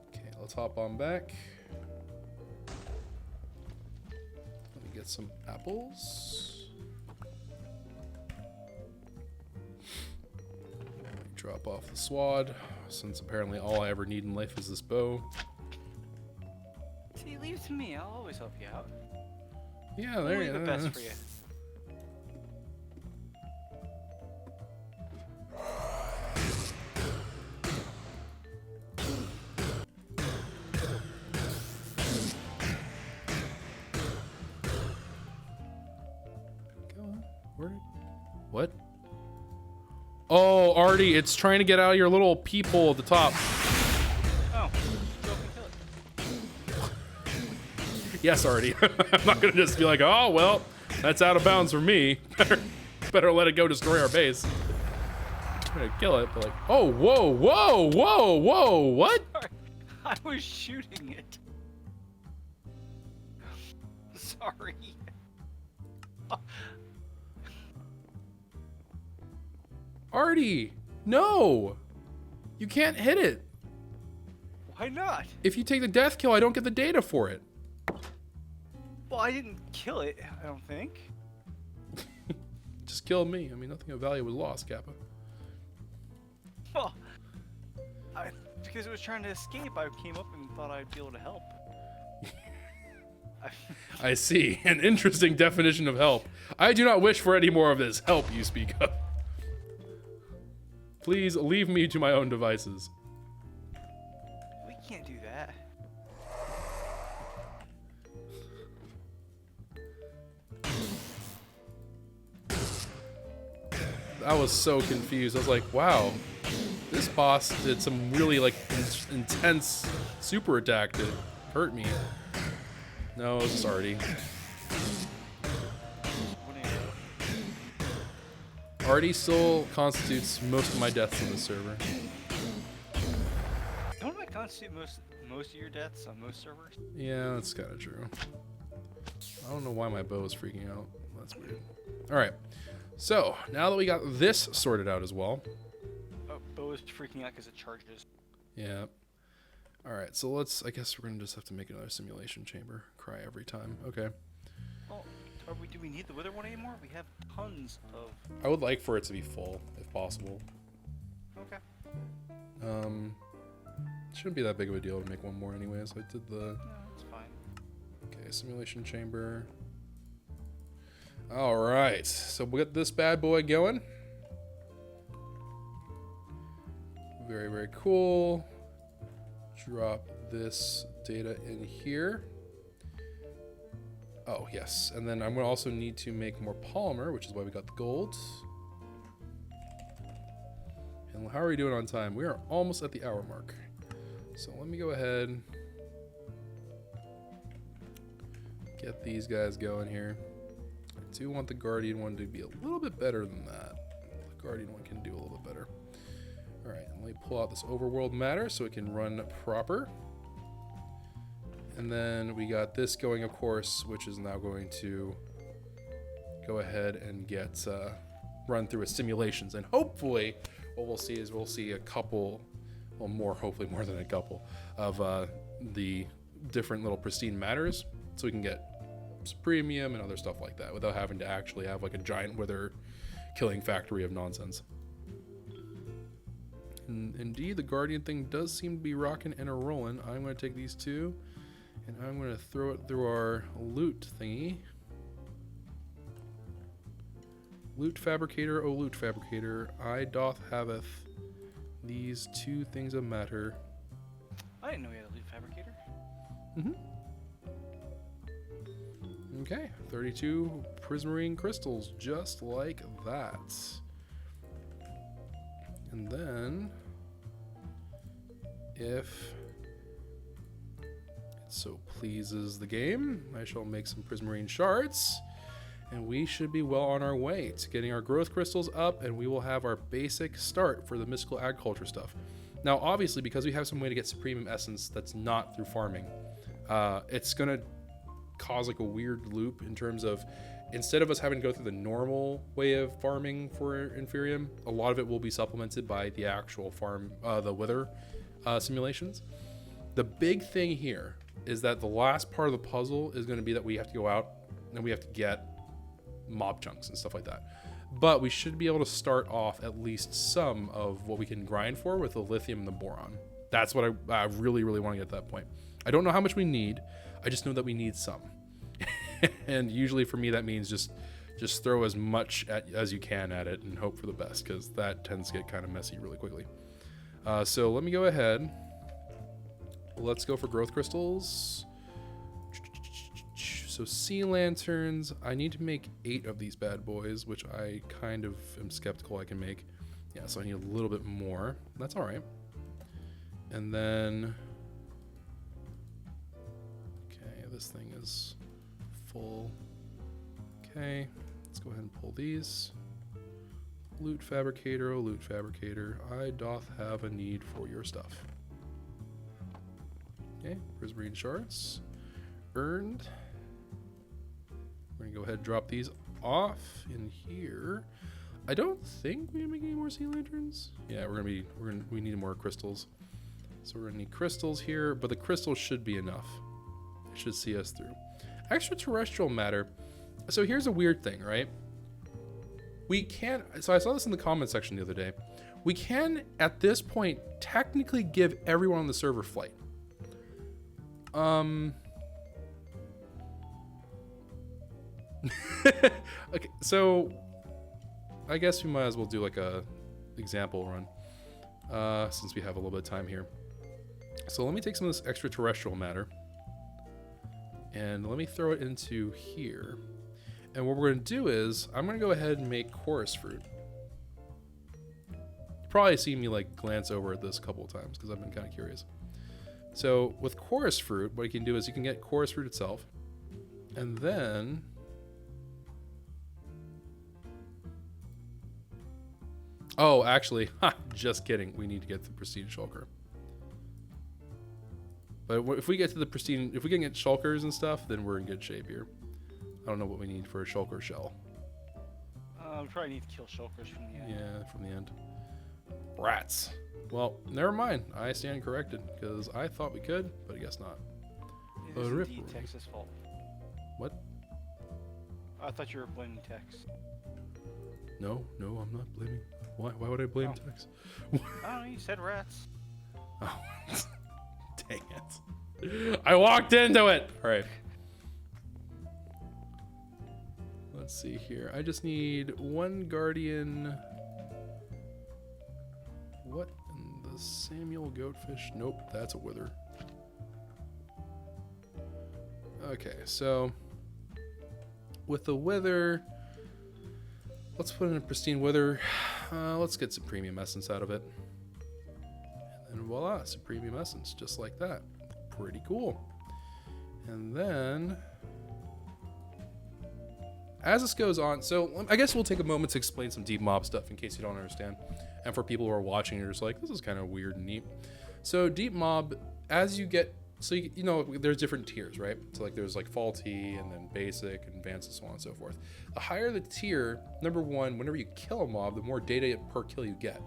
Okay, let's hop on back. Let me get some apples. Drop off the swad, since apparently all I ever need in life is this bow. See, leave it to me. I'll always help you out. Yeah, there you go. The best for you. Go on. Where? What? Oh, Artie, it's trying to get out of your little peephole at the top. Oh, go up and kill it. Yes, Artie. I'm not gonna just be like, oh well, that's out of bounds for me. Better let it go destroy our base. I'm gonna kill it, but like, oh, whoa, whoa, whoa, whoa, what? I was shooting it. Sorry. Artie, no! You can't hit it. Why not? If you take the death kill, I don't get the data for it. Well, I didn't kill it, I don't think. Just killed me. I mean, nothing of value was lost, Kappa. Well, because it was trying to escape, I came up and thought I'd be able to help. I see. An interesting definition of help. I do not wish for any more of this help you speak of. Please leave me to my own devices. We can't do that. I was so confused. I was like, wow, this boss did some really like intense super attack to hurt me. No, it's Artie. Artie still constitutes most of my deaths on the server. Don't I constitute most of your deaths on most servers? Yeah, that's kind of true. I don't know why my bow is freaking out. That's weird. All right. So now that we got this sorted out as well. Oh, bow is freaking out because it charges. Yeah. All right. So let's. I guess we're gonna just have to make another simulation chamber. Cry every time. Okay. Well, do we need the wither one anymore? We have tons of. I would like for it to be full, if possible. Okay. Shouldn't be that big of a deal to make one more anyway. So I did the. No, it's fine. Okay, simulation chamber. All right. So we'll get this bad boy going. Very, very cool. Drop this data in here. Oh, yes. And then I'm going to also need to make more polymer, which is why we got the gold. And how are we doing on time? We are almost at the hour mark. So let me go ahead. Get these guys going here. I do want the Guardian one to be a little bit better than that. The Guardian one can do a little bit better. All right, let me pull out this overworld matter so it can run proper. And then we got this going, of course, which is now going to go ahead and get run through its simulations. And hopefully what we'll see is we'll see a couple, well, hopefully more than a couple of the different little pristine matters, so we can get premium and other stuff like that without having to actually have like a giant wither killing factory of nonsense. And indeed, the Guardian thing does seem to be rocking and a-rolling. I'm going to take these two, and I'm going to throw it through our loot thingy. Loot fabricator, oh loot fabricator, I doth haveth these two things of matter. I didn't know we had a loot fabricator. Okay, 32 prismarine crystals, just like that. And then, if it so pleases the game, I shall make some prismarine shards, and we should be well on our way to getting our growth crystals up, and we will have our basic start for the mystical agriculture stuff. Now, obviously, because we have some way to get supreme essence that's not through farming, it's gonna cause like a weird loop in terms of, instead of us having to go through the normal way of farming for Inferium, a lot of it will be supplemented by the actual farm, the wither simulations. The big thing here is that the last part of the puzzle is going to be that we have to go out and we have to get mob chunks and stuff like that. But we should be able to start off at least some of what we can grind for with the lithium and the boron. That's what I really, really want to get to that point. I don't know how much we need. I just know that we need some. And usually for me that means just throw as much as you can at it and hope for the best, because that tends to get kind of messy really quickly. So let me go ahead. Let's go for growth crystals. So sea lanterns, I need to make 8 of these bad boys, which I kind of am skeptical I can make. Yeah, so I need a little bit more. That's all right. And then, okay, this thing is full. Okay, let's go ahead and pull these. Loot fabricator, oh loot fabricator, I doth have a need for your stuff. Okay, prismarine shards, earned. We're gonna go ahead and drop these off in here. I don't think we're gonna make any more sea lanterns. Yeah, we need more crystals. So we're gonna need crystals here, but the crystals should be enough. It should see us through. Extraterrestrial matter. So here's a weird thing, right? We can't, so I saw this in the comment section the other day. We can, at this point, technically give everyone on the server flight. Okay, so I guess we might as well do like a example run, since we have a little bit of time here. So let me take some of this extraterrestrial matter and let me throw it into here. And what we're going to do is I'm going to go ahead and make chorus fruit. You've probably seen me like glance over at this a couple of times because I've been kind of curious. So with chorus fruit, what you can do is you can get chorus fruit itself, and then oh, actually, just kidding. We need to get the pristine shulker. But if we get to the pristine, if we can get shulkers and stuff, then we're in good shape here. I don't know what we need for a shulker shell. We probably need to kill shulkers from the end. Yeah, from the end. Rats. Well, never mind. I stand corrected, because I thought we could, but I guess not. It is indeed Tex's fault. What? I thought you were blaming Tex. No, I'm not blaming. Why would I blame Tex? I don't know, you said rats. Oh, dang it. I walked into it. All right. Let's see here. I just need one guardian. What in the Samuel goatfish? Nope, that's a wither. Okay, so with the wither, let's put in a pristine wither. Let's get some premium essence out of it. And then voila, some premium essence, just like that. Pretty cool. And then, as this goes on, so I guess we'll take a moment to explain some deep mob stuff in case you don't understand. And for people who are watching, you're just like, this is kind of weird and neat. So deep mob, as you get, so you know, there's different tiers, right? So like there's like faulty and then basic and advanced and so on and so forth. The higher the tier, number one, whenever you kill a mob, the more data per kill you get.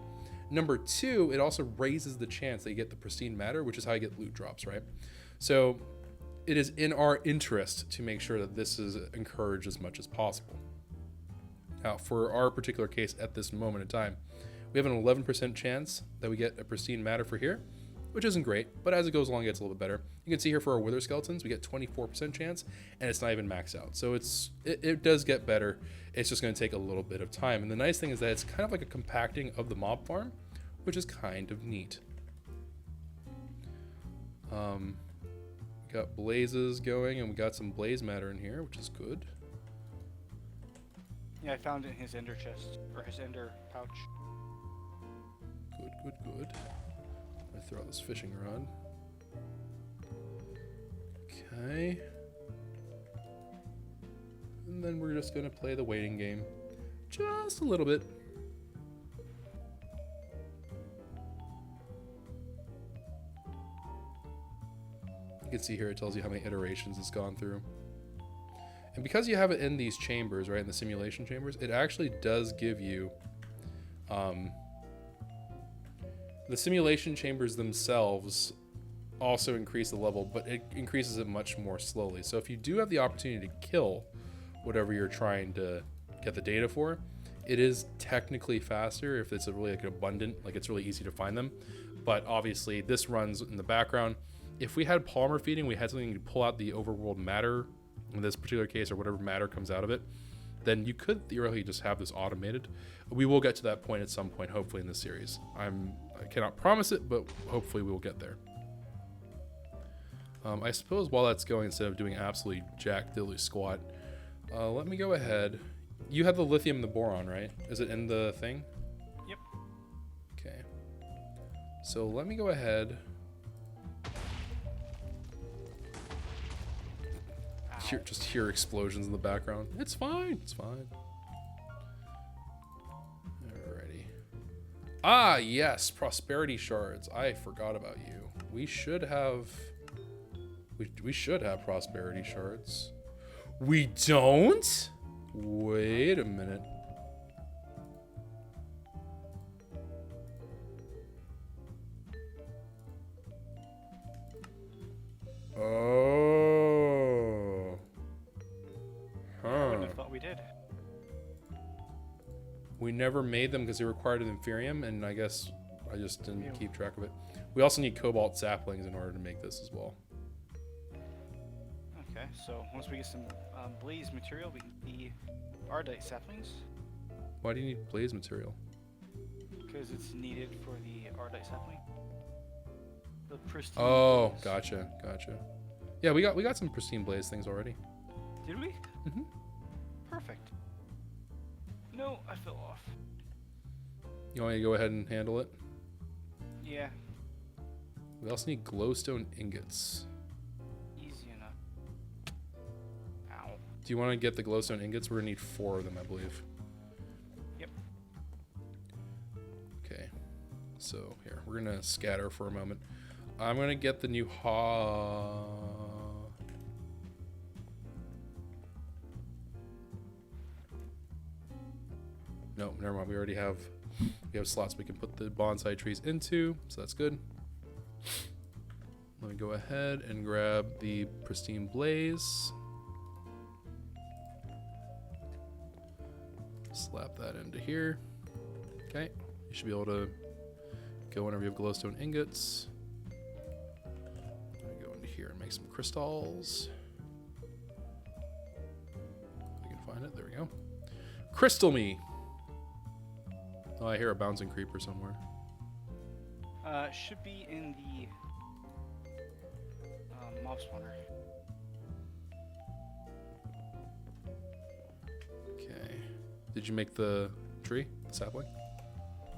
Number two, it also raises the chance that you get the pristine matter, which is how you get loot drops, right? So it is in our interest to make sure that this is encouraged as much as possible. Now, for our particular case at this moment in time, we have an 11% chance that we get a pristine matter for here, which isn't great, but as it goes along, it gets a little bit better. You can see here for our wither skeletons, we get 24% chance, and it's not even maxed out. So it does get better. It's just going to take a little bit of time. And the nice thing is that it's kind of like a compacting of the mob farm, which is kind of neat. We got blazes going, and we got some blaze matter in here, which is good. Yeah, I found it in his ender chest, or his ender pouch. Good. I throw out this fishing rod. Okay. And then we're just gonna play the waiting game. Just a little bit. You can see here it tells you how many iterations it's gone through. And because you have it in these chambers, right, in the simulation chambers, it actually does give you the simulation chambers themselves also increase the level, but it increases it much more slowly. So if you do have the opportunity to kill whatever you're trying to get the data for, it is technically faster if it's a really like abundant, like it's really easy to find them. But obviously this runs in the background. If we had polymer feeding, we had something to pull out the overworld matter in this particular case, or whatever matter comes out of it, then you could theoretically just have this automated. We will get to that point at some point, hopefully in this series. I cannot promise it, but hopefully we will get there. I suppose while that's going, instead of doing absolutely jack diddly squat, let me go ahead. You have the lithium and the boron, right? Is it in the thing? Yep. Okay. So let me go ahead. Just hear explosions in the background. It's fine. It's fine. Alrighty. Ah, yes. Prosperity shards. I forgot about you. We should have... We should have prosperity shards. We don't? Wait a minute. Oh. Huh. I wouldn't have thought we did. We never made them because they required an inferium, and I guess I just didn't keep track of it. We also need cobalt saplings in order to make this as well. Okay, so once we get some blaze material, we can the ardite saplings. Why do you need blaze material? Because it's needed for the ardite sapling. The pristine. Oh, blaze. gotcha. Yeah, we got some pristine blaze things already. Did we? Mm-hmm. Perfect. No, I fell off. You want me to go ahead and handle it? Yeah, We also need glowstone ingots. easy enough. Ow. Do you want to get the glowstone ingots? We're gonna need 4 of them, I believe. Yep. Okay. So here, we're gonna scatter for a moment. I'm gonna get the new No, never mind. We have slots we can put the bonsai trees into, so that's good. Let me go ahead and grab the pristine blaze. Slap that into here. Okay, you should be able to go whenever you have glowstone ingots. I'm gonna go into here and make some crystals. If I can find it, there we go. Crystal me. Oh, I hear a bouncing creeper somewhere. Should be in the mob spawner. Did you make the tree? The sapling?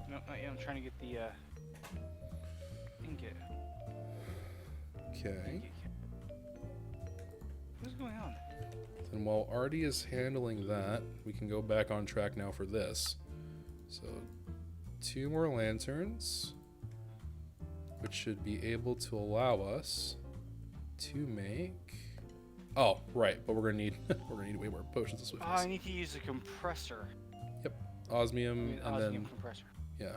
No, not yet. I'm trying to get the ingot. Okay. What's going on? And while Artie is handling that, we can go back on track now for this. So 2 more lanterns, which should be able to allow us to make. Oh, right, but we're gonna need way more potions of swiftness. I need to use a compressor. Yep, osmium, and Osmium then compressor. yeah.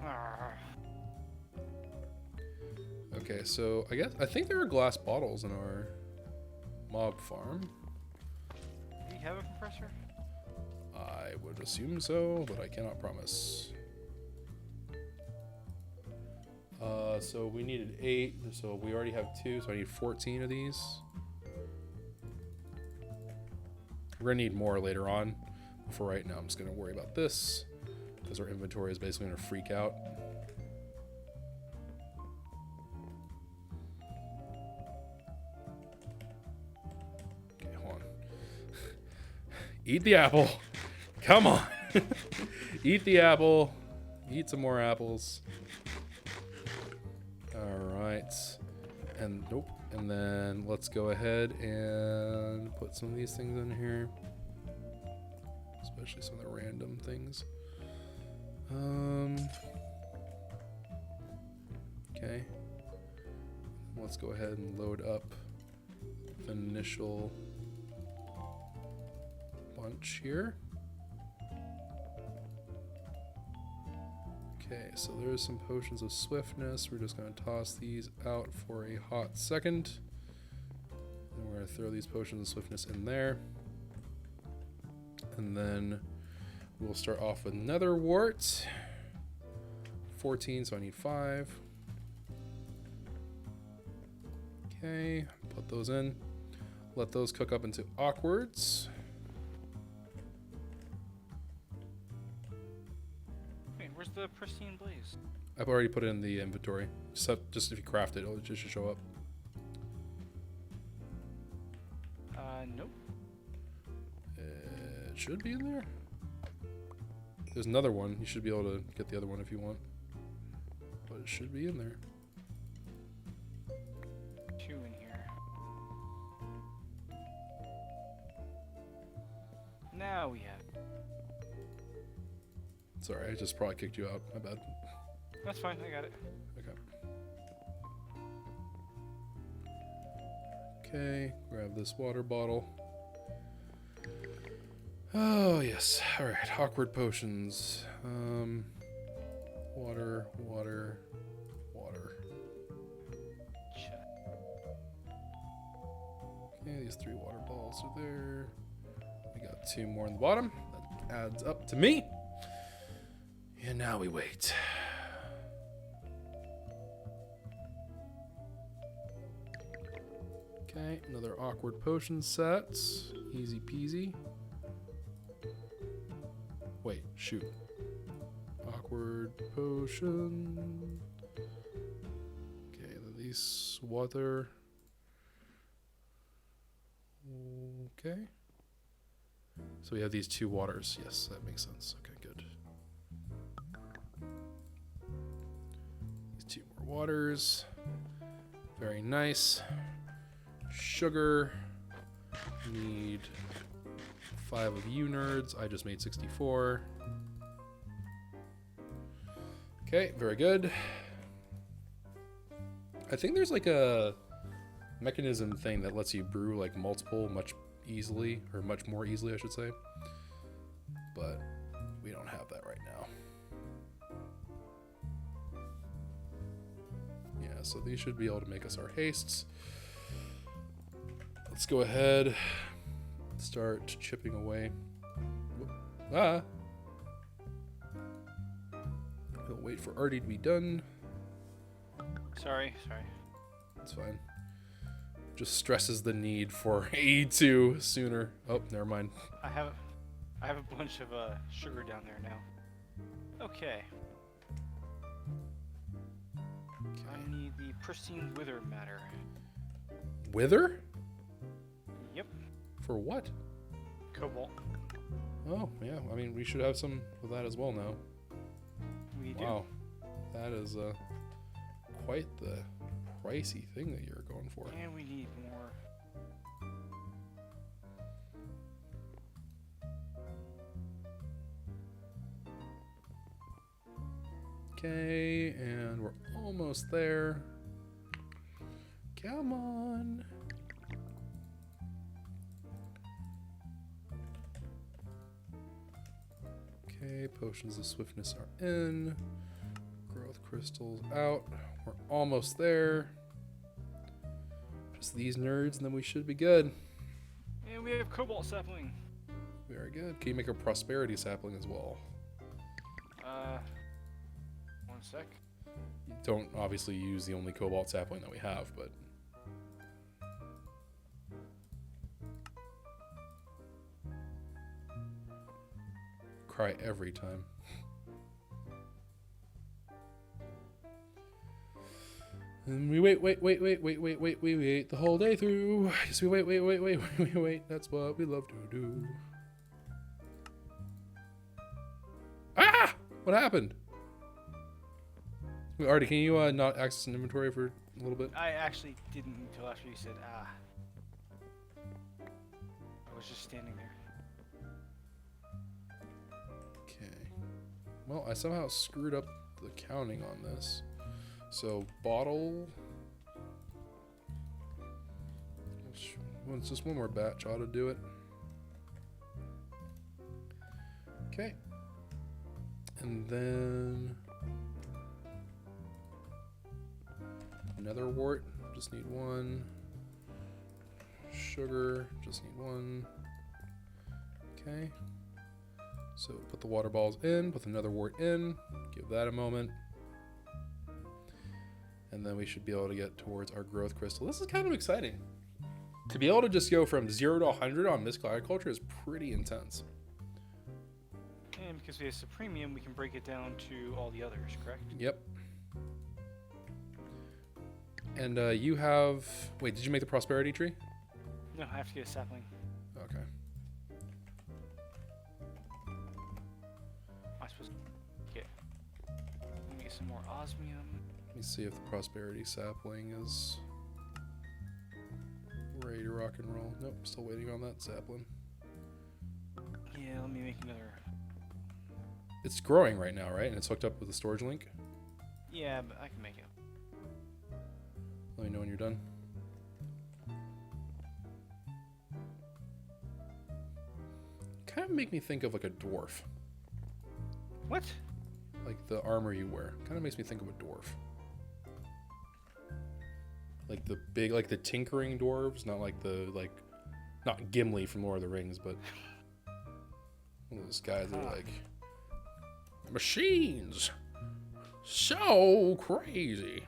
Ah. Okay, so I think there are glass bottles in our mob farm. Do you have a compressor? I would assume so, but I cannot promise. So we needed 8, so we already have 2, so I need 14 of these. We're gonna need more later on. For right now, I'm just gonna worry about this, because our inventory is basically gonna freak out. Okay, hold on. Eat the apple. Come on. Eat the apple. Eat some more apples. All right. And nope. And then let's go ahead and put some of these things in here. Especially some of the random things. Okay. Let's go ahead and load up the initial bunch here. Okay, so there's some potions of swiftness. We're just going to toss these out for a hot second. And we're going to throw these potions of swiftness in there. And then we'll start off with nether wart. 14, so I need 5. Okay, put those in. Let those cook up into awkwards. Wait, where's the pristine blaze? I've already put it in the inventory. Just if you craft it, it'll just show up. Nope. It should be in there. There's another one. You should be able to get the other one if you want. But it should be in there. 2 in here. Now we have. Sorry, I just probably kicked you out. My bad. That's fine. I got it. Okay, grab this water bottle. Oh, yes. All right, awkward potions. Water. Okay, these 3 water balls are there. We got 2 more on the bottom. That adds up to me. And now we wait. Okay, another awkward potion set. Easy peasy. Wait, shoot. Awkward potion. Okay, these water. Okay. So we have these 2 waters. Yes, that makes sense. Okay, good. These 2 more waters. Very nice. Sugar. Need 5 of you nerds. I just made 64. Okay, very good. I think there's like a mechanism thing that lets you brew like multiple much more easily, I should say. But we don't have that right now. Yeah, so these should be able to make us our hastes. Let's go ahead, start chipping away. Ah! We'll wait for Artie to be done. Sorry. That's fine. Just stresses the need for E2 sooner. Oh, never mind. I have a bunch of sugar down there now. Okay. I need the pristine wither matter. Wither? Yep. For what? Cobalt. Oh, yeah. I mean, we should have some of that as well now. We do. Wow. That is quite the pricey thing that you're going for. And we need more. Okay, and we're almost there. Come on. Okay, potions of swiftness are in. Growth crystals out. We're almost there. Just these nerds, and then we should be good. And we have cobalt sapling. Very good. Can you make a prosperity sapling as well? 1 sec. You don't obviously use the only cobalt sapling that we have, but cry every time. And we wait the whole day through. Yes, we wait. That's what we love to do. Ah! What happened? Wait, Artie, can you not access an inventory for a little bit? I actually didn't until after you said ah. I was just standing there. Okay. Well, I somehow screwed up the counting on this. So, bottle. Well, it's just one more batch ought to do it. Okay. And then another wart, just need one. Sugar, just need one. Okay. So put the water balls in, put another wart in, give that a moment. And then we should be able to get towards our growth crystal. This is kind of exciting. To be able to just go from 0 to 100 on mystical agriculture is pretty intense. And because we have Supremium, we can break it down to all the others, correct? Yep. And you have... Wait, did you make the prosperity tree? No, I have to get a sapling. Okay. I'm supposed to get... Let me get some more osmium. Let me see if the prosperity sapling is ready to rock and roll. Nope, still waiting on that sapling. Yeah, let me make another... It's growing right now, right? And it's hooked up with a storage link? Yeah, but I can make it. Let me know when you're done. Kind of make me think of like a dwarf. What? Like the armor you wear. Kind of makes me think of a dwarf. Like the big, like the tinkering dwarves, not like the, like, not Gimli from Lord of the Rings, but one of those guys that are like, machines! So crazy!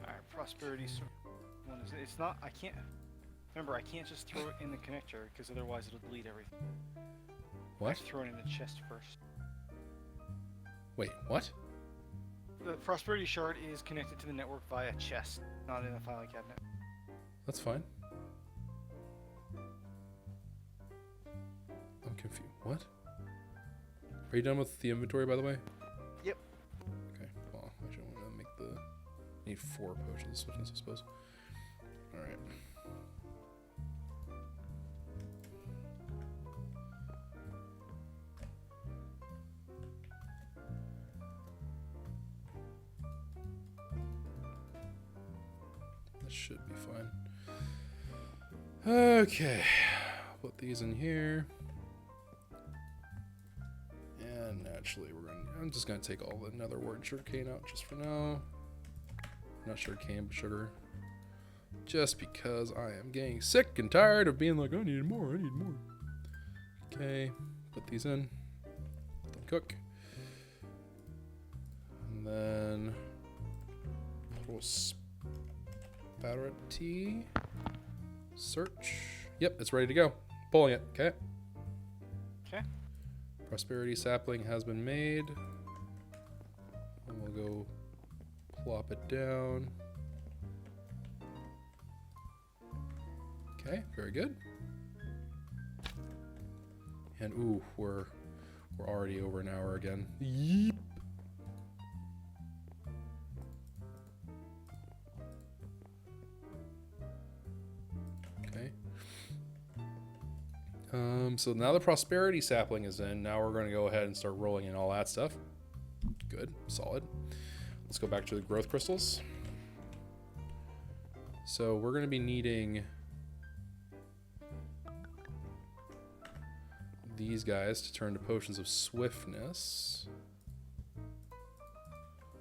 Alright, prosperity one is it's not, I can't, remember I can't just throw it in the connector, because otherwise it'll delete everything. I What? have to throw it in the chest first. Wait, what? The prosperity shard is connected to the network via chest, not in a filing cabinet. That's fine. I'm confused. What? Are you done with the inventory, by the way? Yep. Okay. Well, I actually want to make the... Need 4 potions of swiftness, I suppose. Alright. That should be fine. Okay. Put these in here. And naturally, I'm just gonna take all the nether wart and sugarcane out just for now. Not sugarcane, but sugar. Just because I am getting sick and tired of being like, I need more. Okay, put these in. Let them cook. And then a little spatterity. Search. Yep, it's ready to go. Pulling it. Okay. Okay. Prosperity sapling has been made. And we'll go plop it down. Okay, very good. And ooh, we're already over an hour again. Yeep. Okay. So now the prosperity sapling is in. Now we're going to go ahead and start rolling in all that stuff. Good, solid. Let's go back to the growth crystals. So we're going to be needing these guys to turn to potions of swiftness.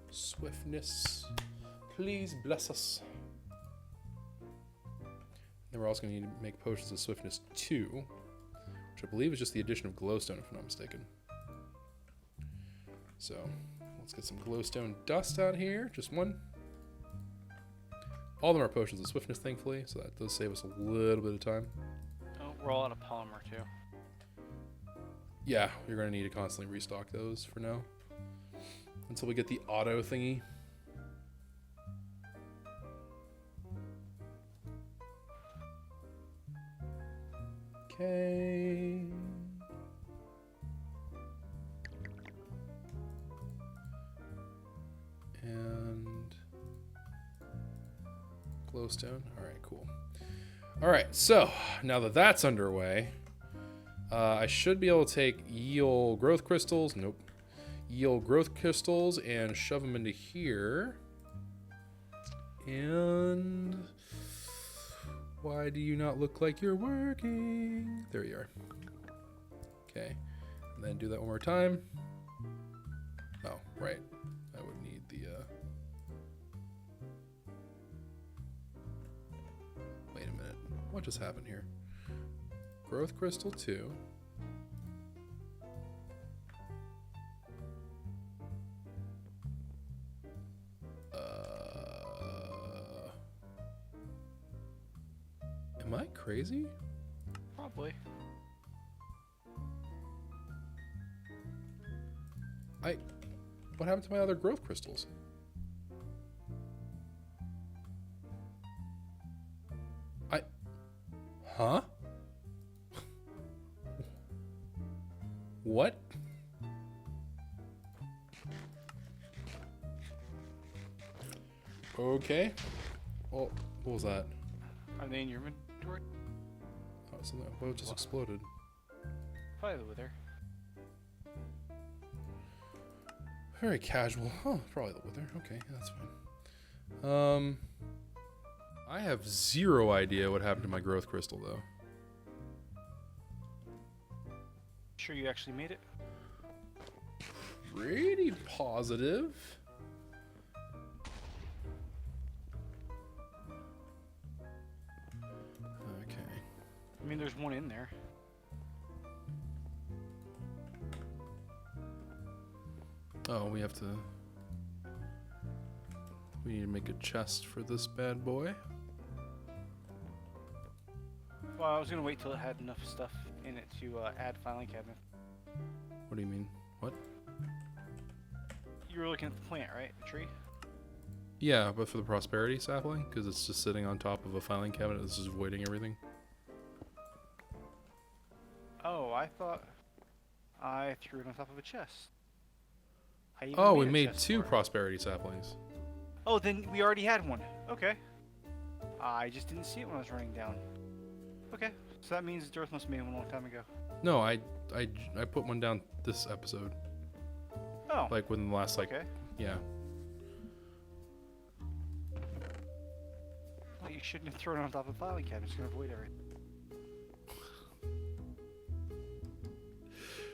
Swiftness. Please bless us. Then we're also going to need to make potions of swiftness 2, which I believe is just the addition of glowstone, if I'm not mistaken. So let's get some glowstone dust out here. Just one. All of them are potions of swiftness, thankfully, so that does save us a little bit of time. Oh, we're all out of polymer too. Yeah, you're going to need to constantly restock those for now. Until we get the auto thingy. Okay. And glowstone. All right, cool. All right, so now that that's underway, I should be able to take yield growth crystals. Nope. Yield growth crystals and shove them into here. And why do you not look like you're working? There you are. Okay. And then do that one more time. Oh, right. I would need the... Wait a minute. What just happened here? Growth crystal 2. Am I crazy? Probably. What happened to my other growth crystals? Huh? What? Okay. Well, what was that? Are they in your inventory? Oh, something. Well, it just exploded. Probably the wither. Very casual. Oh, probably the wither. Okay, that's fine. I have zero idea what happened to my growth crystal, though. Sure you actually made it? Pretty positive. Okay. I mean, there's one in there. Oh, we have to... We need to make a chest for this bad boy. Well, I was gonna wait till it had enough stuff in it to add filing cabinet. What do you mean? What? You were looking at the plant, right? The tree? Yeah, but for the prosperity sapling, because it's just sitting on top of a filing cabinet that's just voiding everything. Oh, I thought I threw it on top of a chest. Oh, we made 2 prosperity saplings. Oh, then we already had one. Okay. I just didn't see it when I was running down. Okay, so that means Dorth must have made one a long time ago. No, I put one down this episode. Oh. Like within the last, like, okay. Yeah. Well, you shouldn't have thrown it on top of the filing cabinet. It's going to avoid everything.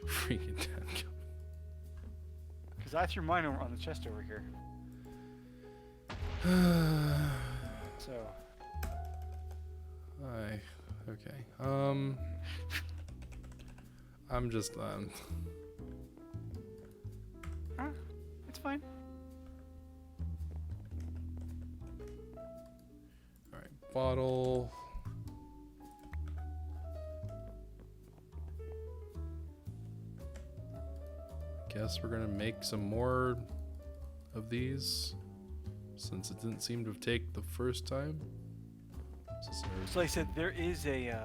Freaking damn. Because I threw mine over on the chest over here. So. Okay. I'm just Huh? It's fine. All right, bottle. Guess we're gonna make some more of these, since it didn't seem to have taken the first time. So like I said, there is a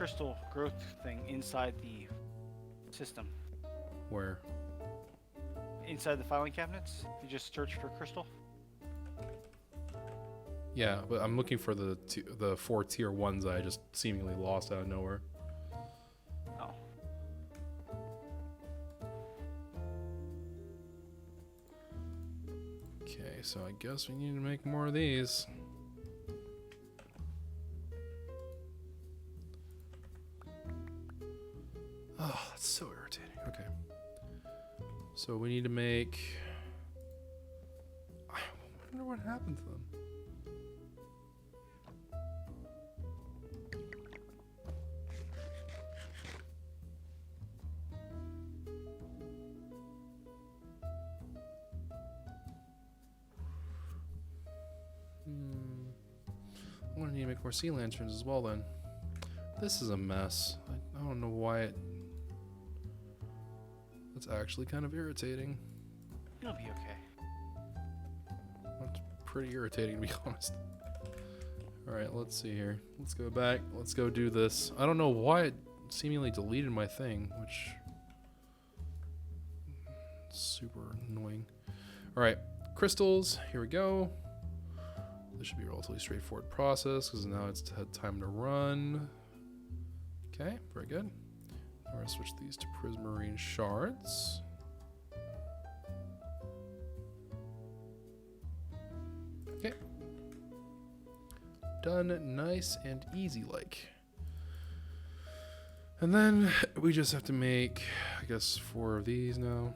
crystal growth thing inside the system. Where? Inside the filing cabinets, you just search for crystal. Yeah, but I'm looking for the 4 tier 1s I just seemingly lost out of nowhere. Oh. Okay, so I guess we need to make more of these. Oh, that's so irritating. Okay. So we need to make... I wonder what happened to them. I'm gonna need to make more sea lanterns as well then. This is a mess. I don't know why it... That's actually kind of irritating. It'll be okay. That's pretty irritating to be honest. Alright, let's see here. Let's go back. Let's go do this. I don't know why it seemingly deleted my thing, which... super annoying. Alright, crystals. Here we go. This should be a relatively straightforward process because now it's had time to run. Okay, very good. I'm going to switch these to prismarine shards. Okay. Done nice and easy like. And then we just have to make, I guess, 4 of these now.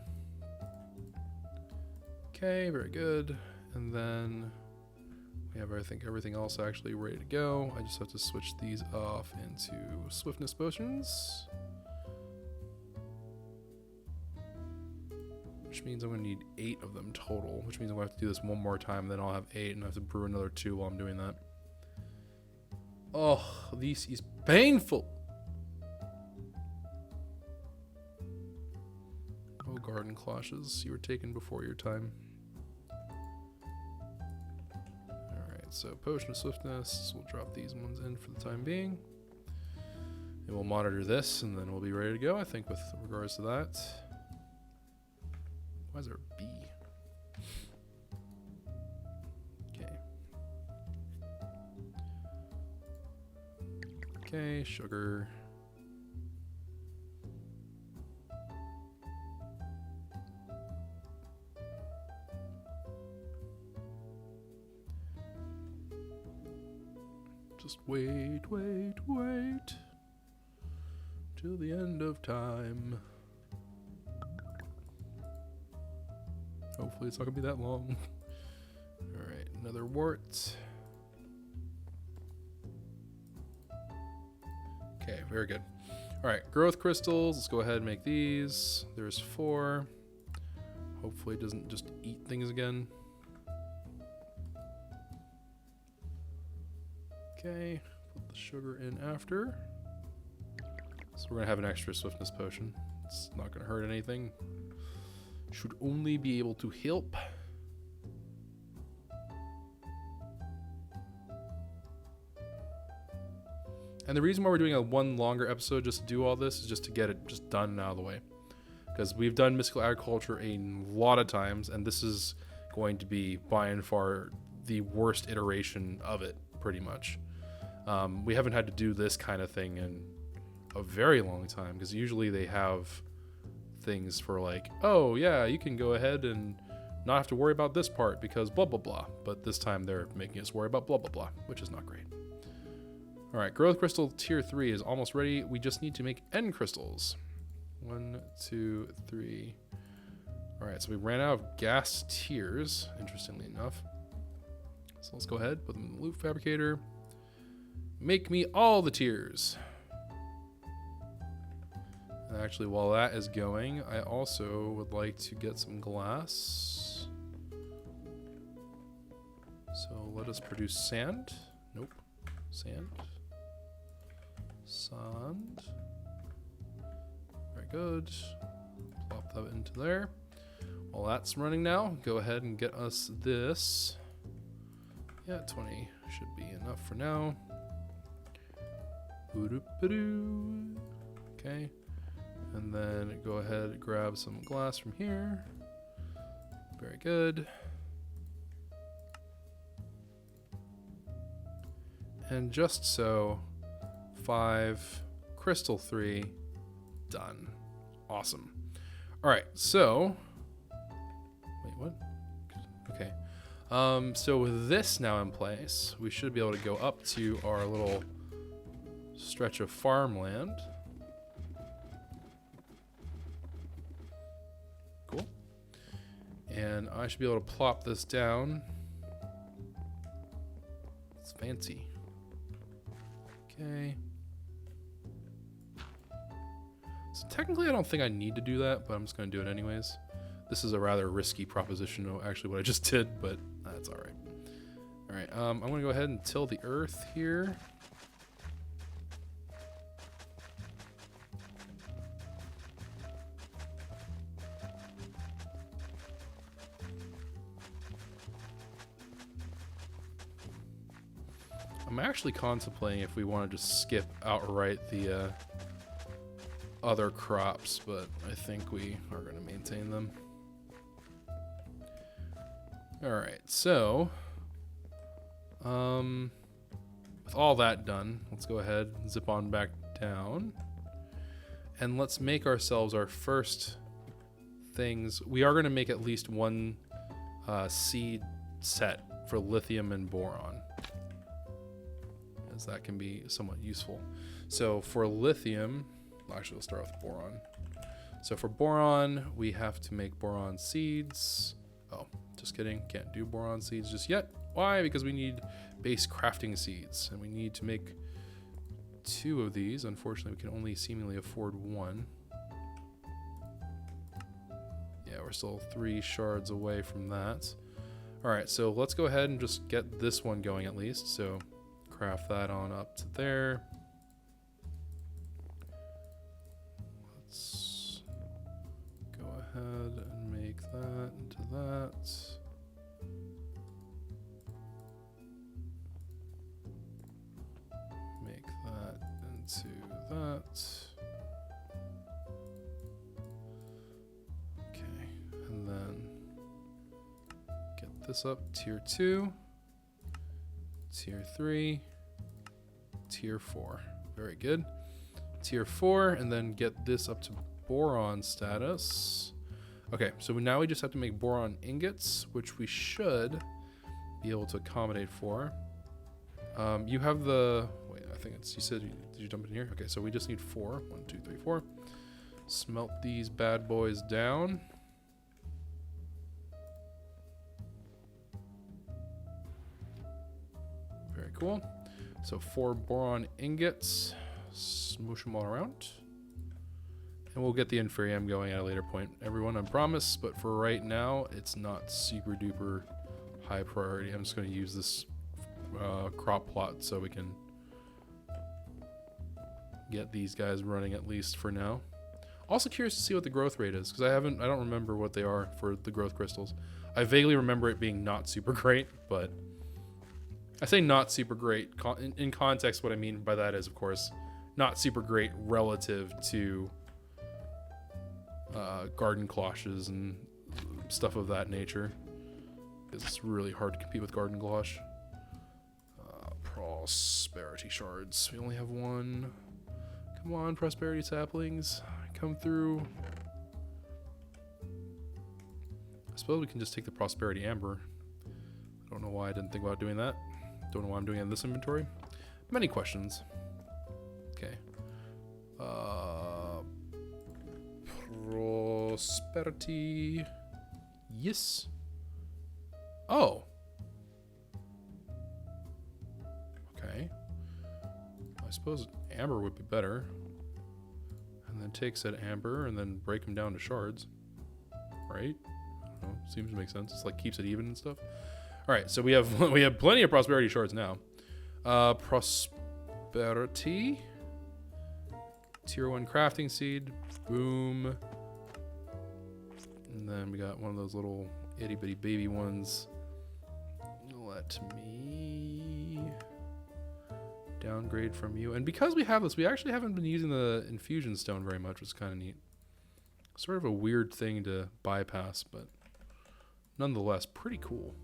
Okay, very good. And then we have, I think, everything else actually ready to go. I just have to switch these off into swiftness potions. Which means I'm going to need 8 of them total. Which means I'm going to have to do this one more time, then I'll have 8, and I have to brew another 2 while I'm doing that. Oh, this is painful. Oh, garden cloches, you were taken before your time. So potion of swiftness, we'll drop these ones in for the time being. And we'll monitor this and then we'll be ready to go, I think, with regards to that. Why is there a bee? Okay. Okay, sugar. Just wait, wait, wait till the end of time. Hopefully it's not gonna be that long. Alright, another wart. Okay, very good. Alright, growth crystals. Let's go ahead and make these. There's 4. Hopefully it doesn't just eat things again. Okay, put the sugar in after. So we're gonna have an extra swiftness potion. It's not gonna hurt anything. Should only be able to help. And the reason why we're doing a one longer episode just to do all this is just to get it just done and out of the way. Because we've done mystical agriculture a lot of times, and this is going to be by and far the worst iteration of it, pretty much. We haven't had to do this kind of thing in a very long time, because usually they have things for like, oh yeah, you can go ahead and not have to worry about this part because blah blah blah. But this time they're making us worry about blah blah blah, which is not great. Alright, growth crystal tier 3 is almost ready. We just need to make end crystals. 1, 2, 3. Alright, so we ran out of gas tiers, interestingly enough. So let's go ahead, put them in the loop fabricator. Make me all the tiers. And actually, while that is going, I also would like to get some glass. So let us produce sand. Nope. Sand. Sand. Very good. Plop that into there. While that's running now, go ahead and get us this. Yeah, 20 should be enough for now. Okay. And then go ahead and grab some glass from here. Very good. And just so, 5, crystal 3, done. Awesome. All right, so, wait, what? Okay. So with this now in place, we should be able to go up to our little stretch of farmland. Cool. And I should be able to plop this down. It's fancy. Okay. So technically I don't think I need to do that, but I'm just going to do it anyways. This is a rather risky proposition, actually, what I just did, but that's all right. All right, I'm going to go ahead and till the earth here. I'm actually contemplating if we want to just skip outright the other crops, but I think we are going to maintain them. Alright, so with all that done, let's go ahead and zip on back down. And let's make ourselves our first things. We are going to make at least one seed set for lithium and boron, as that can be somewhat useful. So for lithium, actually, let's start with boron. So for boron, we have to make boron seeds. Oh, just kidding. Can't do boron seeds just yet. Why? Because we need base crafting seeds, and we need to make 2 of these. Unfortunately, we can only seemingly afford 1. Yeah, we're still 3 shards away from that. All right, so let's go ahead and just get this one going at least. So craft that on up to there. Let's go ahead and make that into that. Make that into that. Okay, and then get this up, tier 2, tier 3, tier 4. Very good. Tier 4, and then get this up to boron status. Okay, so now we just have to make boron ingots, which we should be able to accommodate for. You have the, wait, I think it's, you said, did you jump in here? Okay, so we just need 4. 1, 2, 3, 4. Smelt these bad boys down. Very cool. So 4 boron ingots. Smoosh them all around. And we'll get the inferium going at a later point, everyone, I promise. But for right now, it's not super duper high priority. I'm just going to use this crop plot so we can get these guys running at least for now. Also curious to see what the growth rate is, because I don't remember what they are for the growth crystals. I vaguely remember it being not super great, but I say not super great. In context, what I mean by that is, of course, not super great relative to garden cloches and stuff of that nature, because it's really hard to compete with garden cloche. Prosperity shards. We only have 1. Come on, prosperity saplings. Come through. I suppose we can just take the prosperity amber. I don't know why I didn't think about doing that. Don't know why I'm doing it in this inventory. Many questions. Okay. Prosperity. Yes. Oh. Okay. I suppose amber would be better. And then take said amber and then break them down to shards. Right? I don't know. Seems to make sense. It's like keeps it even and stuff. All right, so we have plenty of prosperity shards now. Prosperity. Tier 1 crafting seed. Boom. And then we got one of those little itty bitty baby ones. Let me downgrade from you. And because we have this, we actually haven't been using the infusion stone very much, which is kind of neat. Sort of a weird thing to bypass, but nonetheless, pretty cool.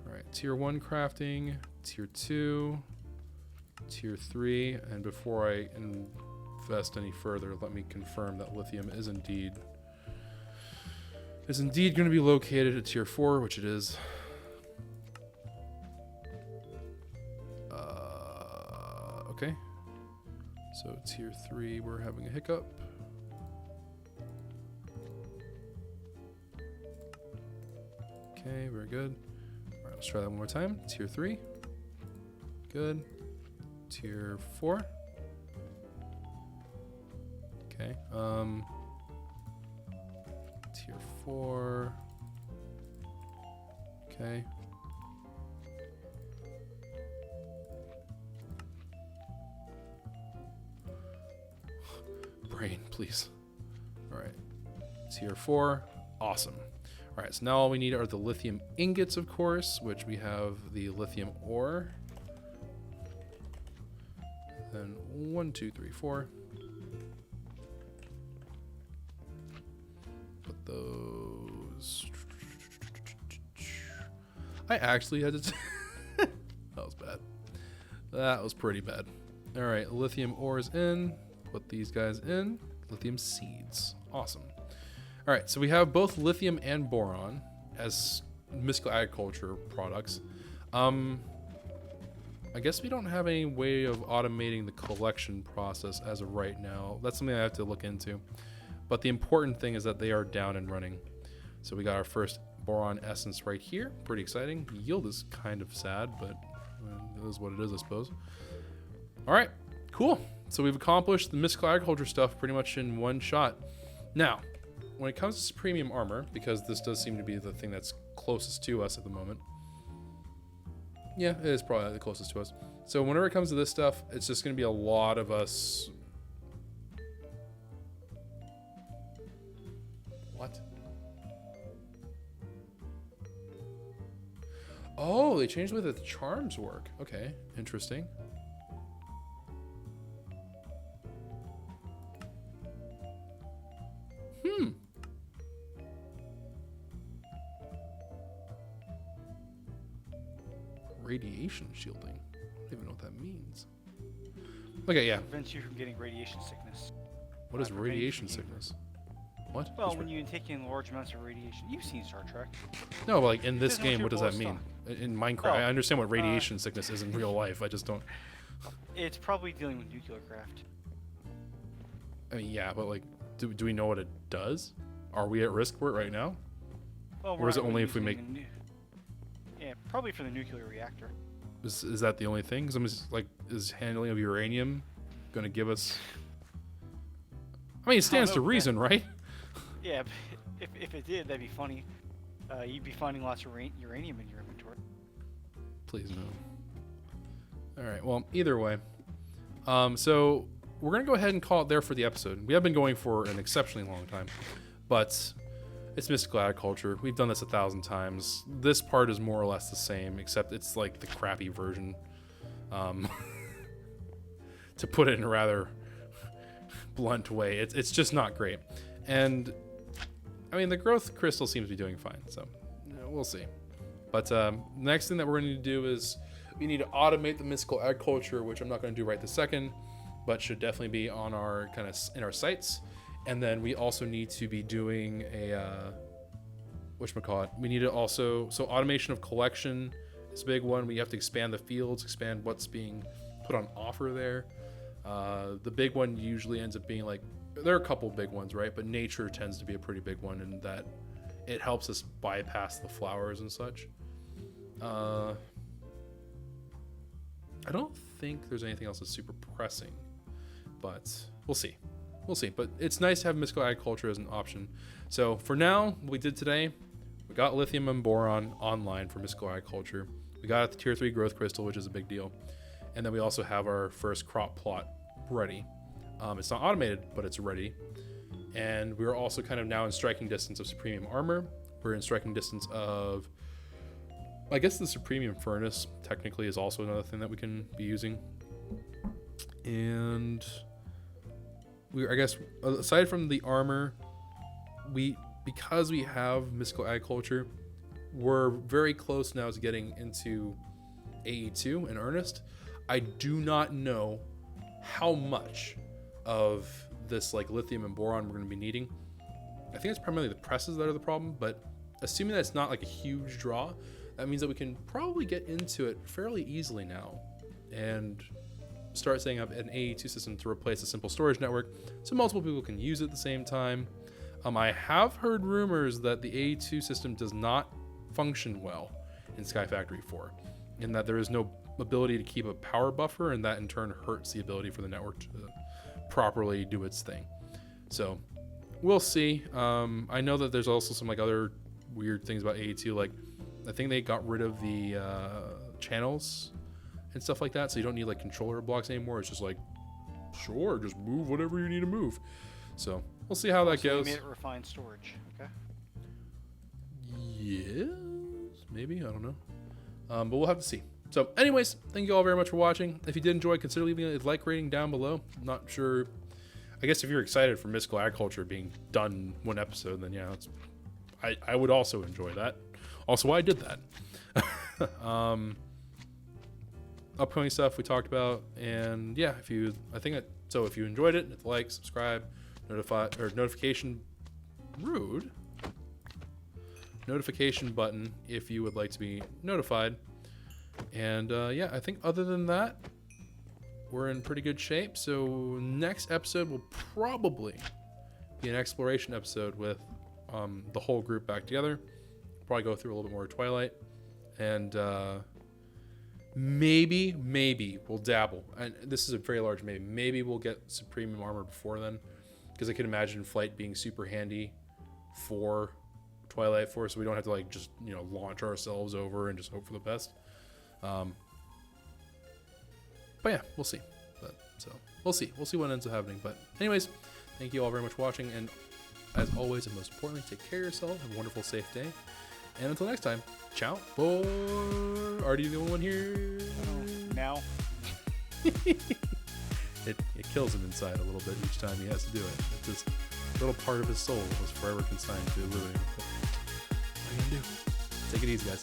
All right, tier 1 crafting, tier 2, tier 3, and before I invest any further, let me confirm that lithium is indeed going to be located at tier 4, which it is. Okay, so tier 3, we're having a hiccup. Okay, very good. All right, let's try that one more time. Tier 3, good. Tier 4. Okay, tier 4. Okay. Brain, please. All right. Tier 4. Awesome. All right, so now all we need are the lithium ingots, of course, which we have the lithium ore. Then 1, 2, 3, 4. Put those. I actually had to. That was bad. That was pretty bad. All right, lithium ores in. Put these guys in. Lithium seeds. Awesome. All right, so we have both lithium and boron as mystical agriculture products. I guess we don't have any way of automating the collection process as of right now. That's something I have to look into. But the important thing is that they are down and running. So we got our first boron essence right here. Pretty exciting. Yield is kind of sad, but it is what it is, I suppose. All right, cool. So we've accomplished the mystical agriculture stuff pretty much in one shot. Now, when it comes to premium armor, because this does seem to be the thing that's closest to us at the moment. Yeah, it is probably the closest to us. So whenever it comes to this stuff, it's just going to be a lot of us. What? Oh, they changed the way that the charms work. Okay, interesting. Radiation shielding. I don't even know what that means. Okay, yeah. Prevents you from getting radiation sickness. What is radiation sickness? What? Well, when you take in large amounts of radiation, you've seen Star Trek. No, but like in this game, what does that mean? In Minecraft, Oh, I understand what radiation sickness is in real life. I just don't. It's probably dealing with nuclear craft. I mean, yeah, but like, do we know what it does? Are we at risk for it right now? Well, or is it only if we make? Yeah, probably for the nuclear reactor. Is that the only thing? Because I'm just like, is handling of uranium going to give us? I mean, it stands to reason, right? Yeah, but if it did, that'd be funny. You'd be finding lots of uranium in your inventory. Please no. All right. Well, either way. So we're gonna go ahead and call it there for the episode. We have been going for an exceptionally long time, but it's mystical agriculture. We've done this 1,000 times. This part is more or less the same, except it's like the crappy version. To put it in a rather blunt way, it's just not great. And I mean, the growth crystal seems to be doing fine, so we'll see. But next thing that we're going to do is we need to automate the mystical agriculture, which I'm not going to do right this second, but should definitely be on our kind of in our sites. And then we also need to be doing a whatchamacallit. We need to also, so automation of collection is a big one. We have to expand the fields, expand what's being put on offer there. The big one usually ends up being like, there are a couple big ones, right? But nature tends to be a pretty big one in that it helps us bypass the flowers and such. I don't think there's anything else that's super pressing, but we'll see. We'll see. But it's nice to have mystical agriculture as an option. So for now, what we did today, we got lithium and boron online for mystical agriculture. We got the tier 3 growth crystal, which is a big deal. And then we also have our first crop plot ready. It's not automated, but it's ready. And we're also kind of now in striking distance of supreme armor. We're in striking distance of I guess the Supremium Furnace technically is also another thing that we can be using. And I guess aside from the armor, because we have Mystical Agriculture, we're very close now to getting into AE2 in earnest. I do not know how much of this like lithium and boron we're going to be needing. I think it's primarily the presses that are the problem, but assuming that it's not like a huge draw, that means that we can probably get into it fairly easily now and start setting up an AE2 system to replace a simple storage network so multiple people can use it at the same time. I have heard rumors that the AE2 system does not function well in Sky Factory 4, and that there is no ability to keep a power buffer, and that in turn hurts the ability for the network to properly do its thing. So we'll see. I know that there's also some like other weird things about AE2, like I think they got rid of the channels and stuff like that, so you don't need like controller blocks anymore. It's just like, sure, just move whatever you need to move. So we'll see how that goes. They made it refined storage. Okay. Yes, maybe, I don't know. But we'll have to see. So anyways, thank you all very much for watching. If you did enjoy, consider leaving a like rating down below. I'm not sure. I guess if you're excited for Mystical Agriculture being done one episode, then yeah, I would also enjoy that. Also, why I did that. Upcoming stuff we talked about, and yeah, if you enjoyed it, hit the like, subscribe, notification button if you would like to be notified. And yeah, I think other than that, we're in pretty good shape. So next episode will probably be an exploration episode with the whole group back together. Probably go through a little bit more Twilight, and maybe we'll dabble. And this is a very large maybe. Maybe we'll get Supremium armor before then, because I can imagine flight being super handy for Twilight Force, so we don't have to like just launch ourselves over and just hope for the best. But yeah, we'll see. So we'll see what ends up happening. But anyways, thank you all very much for watching, and as always, and most importantly, take care of yourself. Have a wonderful, safe day, and until next time, ciao. Artie, the only one here. Now. It kills him inside a little bit each time he has to do it. It's this little part of his soul was forever consigned to living. What are you gonna do? Take it easy, guys.